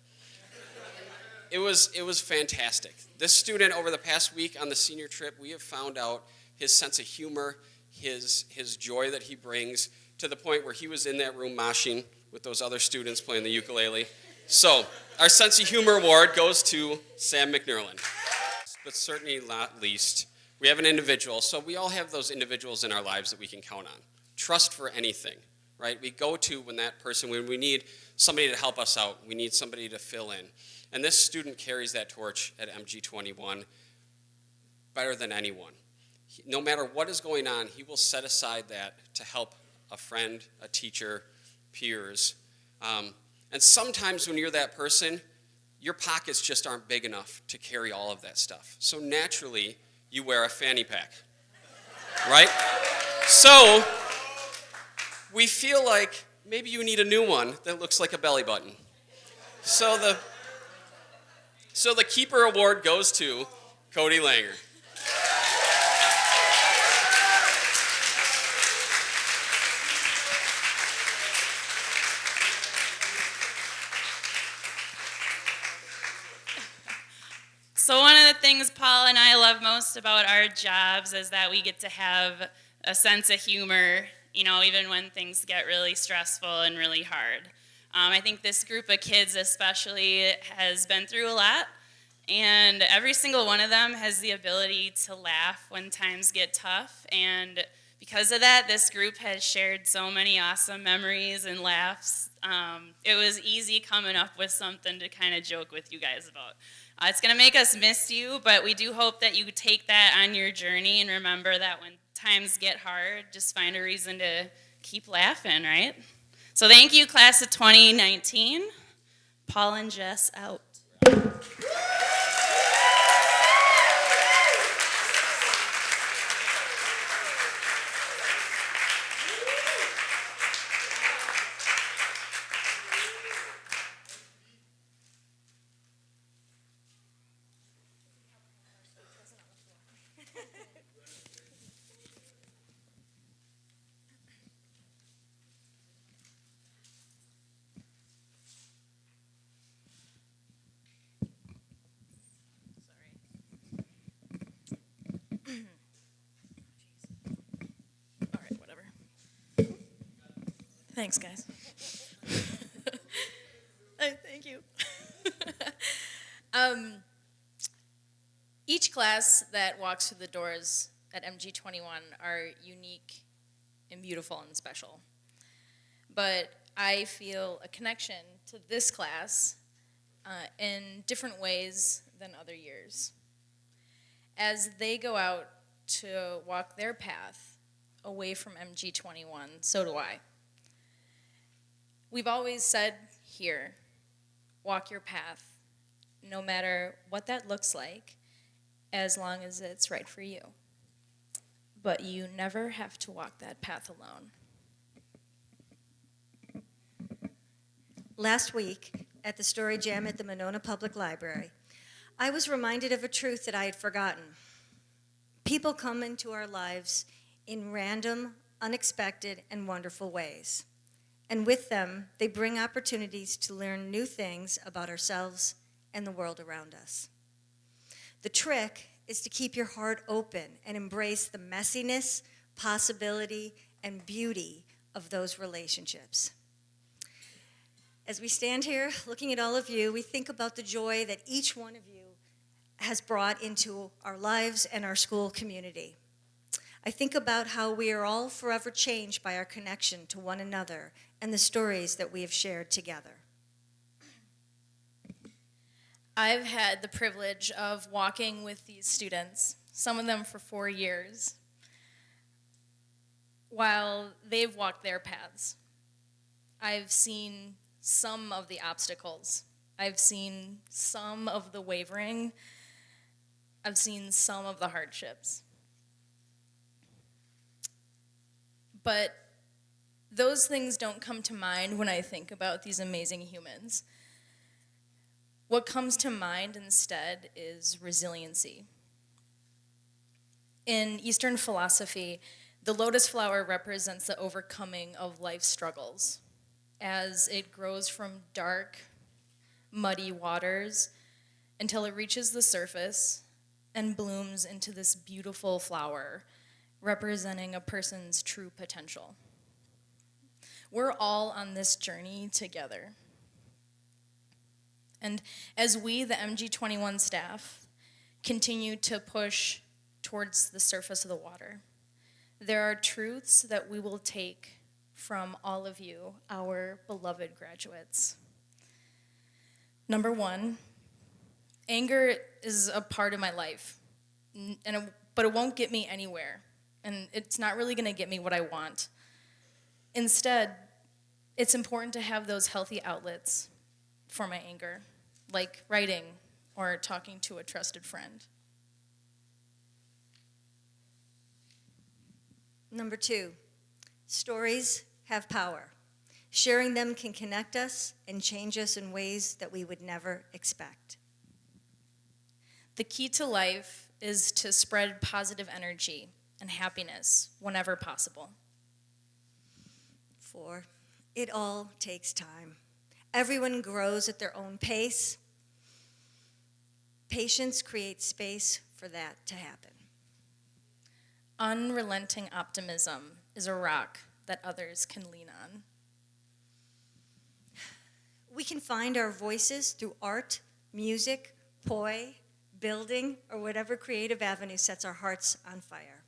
It was fantastic. This student, over the past week on the senior trip, we have found out his sense of humor, his joy that he brings, to the point where he was in that room moshing with those other students playing the ukulele. So, our Sense of Humor Award goes to Sam McNerlin. But certainly not least, we have an individual. So we all have those individuals in our lives that we can count on. Trust for anything, right? We go to when we need somebody to help us out. We need somebody to fill in. And this student carries that torch at MG21 better than anyone. No matter what is going on, he will set aside that to help a friend, a teacher, peers. And sometimes when you're that person, your pockets just aren't big enough to carry all of that stuff. So naturally, you wear a fanny pack, right? So we feel like maybe you need a new one that looks like a belly button. So the Keeper Award goes to Cody Langer. love most about our jobs is that we get to have a sense of humor, you know, even when things get really stressful and really hard. I think this group of kids especially has been through a lot, and every single one of them has the ability to laugh when times get tough, and because of that, this group has shared so many awesome memories and laughs. It was easy coming up with something to kind of joke with you guys about. It's going to make us miss you, but we do hope that you take that on your journey and remember that when times get hard, just find a reason to keep laughing, right? So thank you, class of 2019. Paul and Jess out. All right, whatever. Thanks, guys. Thank you. Each class that walks through the doors at MG21 are unique and beautiful and special. But I feel a connection to this class in different ways than other years. As they go out to walk their path away from MG21, so do I. We've always said here, walk your path, no matter what that looks like, as long as it's right for you. But you never have to walk that path alone. Last week, at the Story Jam at the Monona Public Library, I was reminded of a truth that I had forgotten. People come into our lives in random, unexpected, and wonderful ways. And with them, they bring opportunities to learn new things about ourselves and the world around us. The trick is to keep your heart open and embrace the messiness, possibility, and beauty of those relationships. As we stand here looking at all of you, we think about the joy that each one of you has brought into our lives and our school community. I think about how we are all forever changed by our connection to one another and the stories that we have shared together. I've had the privilege of walking with these students, some of them for 4 years, while they've walked their paths. I've seen some of the obstacles. I've seen some of the wavering. I've seen some of the hardships. But those things don't come to mind when I think about these amazing humans. What comes to mind instead is resiliency. In Eastern philosophy, the lotus flower represents the overcoming of life's struggles as it grows from dark, muddy waters until it reaches the surface and blooms into this beautiful flower representing a person's true potential. We're all on this journey together. And as we, the MG21 staff, continue to push towards the surface of the water, there are truths that we will take from all of you, our beloved graduates. Number one, anger is a part of my life, but it won't get me anywhere, and it's not really gonna get me what I want. Instead, it's important to have those healthy outlets for my anger, like writing or talking to a trusted friend. Number two, stories have power. Sharing them can connect us and change us in ways that we would never expect. The key to life is to spread positive energy and happiness whenever possible. 4, it all takes time. Everyone grows at their own pace. Patience creates space for that to happen. Unrelenting optimism is a rock that others can lean on. We can find our voices through art, music, poi, building, or whatever creative avenue sets our hearts on fire.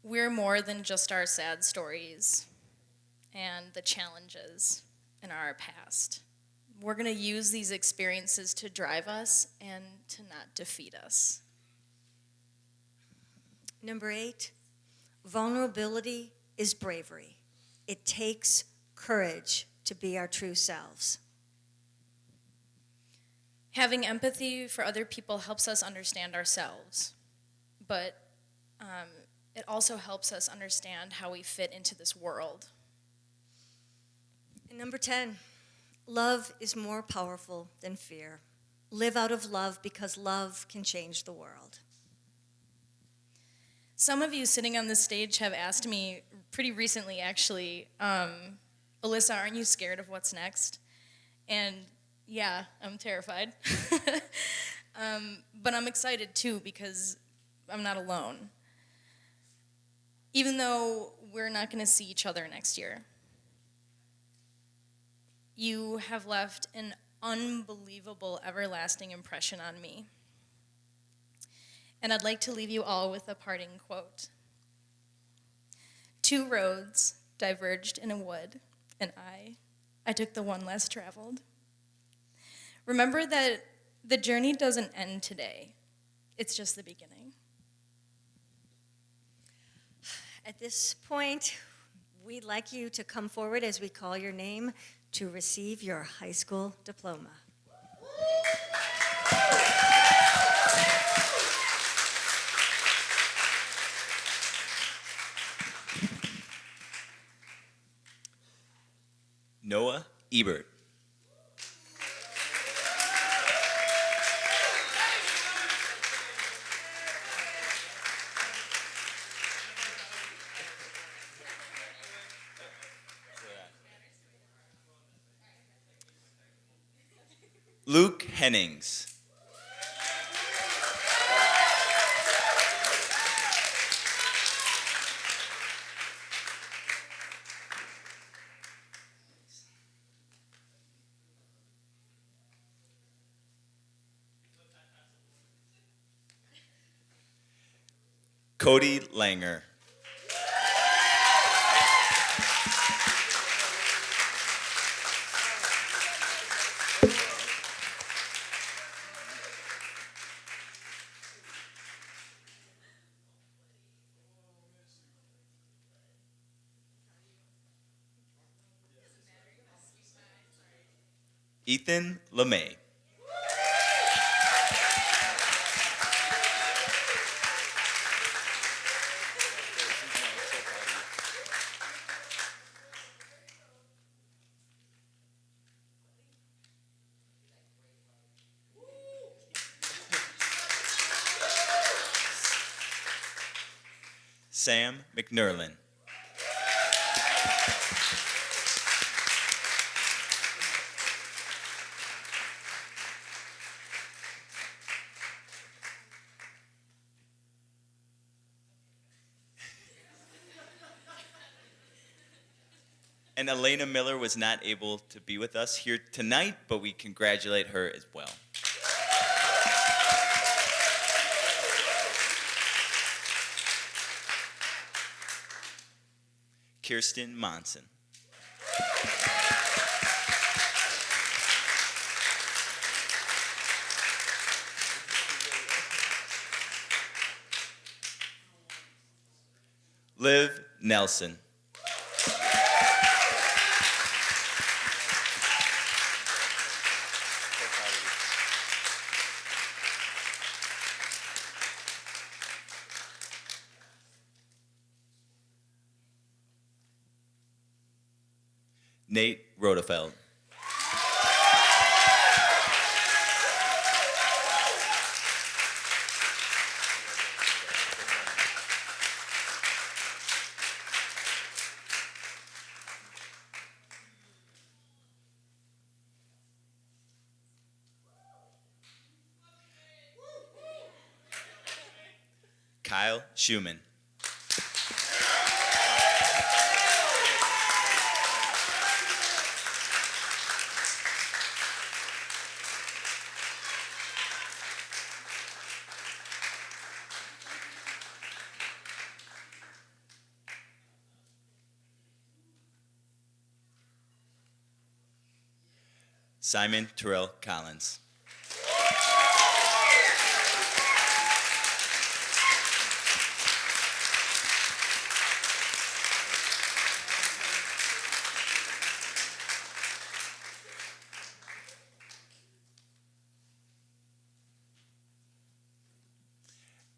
We're more than just our sad stories and the challenges in our past. We're going to use these experiences to drive us and to not defeat us. Number 8, vulnerability is bravery. It takes courage to be our true selves. Having empathy for other people helps us understand ourselves, but it also helps us understand how we fit into this world. And number 10, love is more powerful than fear. Live out of love because love can change the world. Some of you sitting on this stage have asked me pretty recently, actually, Alyssa, aren't you scared of what's next? And yeah, I'm terrified. But I'm excited too because I'm not alone. Even though we're not going to see each other next year. You have left an unbelievable, everlasting impression on me. And I'd like to leave you all with a parting quote. 2 roads diverged in a wood, and I took the one less traveled. Remember that the journey doesn't end today. It's just the beginning. At this point, we'd like you to come forward as we call your name to receive your high school diploma. Noah Ebert. Luke Hennings. Cody Langer. Ethan LeMay. Sam McNerlin. And Elena Miller was not able to be with us here tonight, but we congratulate her as well. Kirsten Monson. Liv Nelson. Nate Rodefeld. Kyle Schumann. Simon Terrell Collins.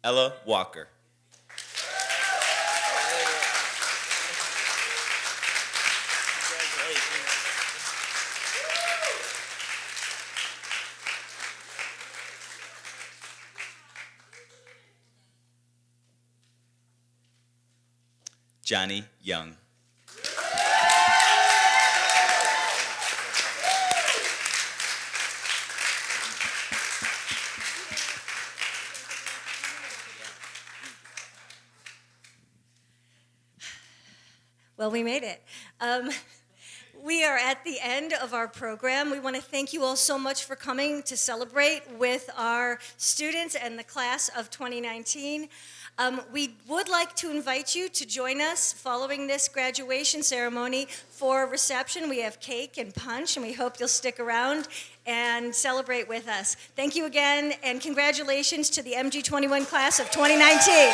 Ella Walker. Johnny Young. Well, we made it. We are at the end of our program. We want to thank you all so much for coming to celebrate with our students and the class of 2019. We would like to invite you to join us following this graduation ceremony for a reception. We have cake and punch, and we hope you'll stick around and celebrate with us. Thank you again, and congratulations to the MG21 class of 2019.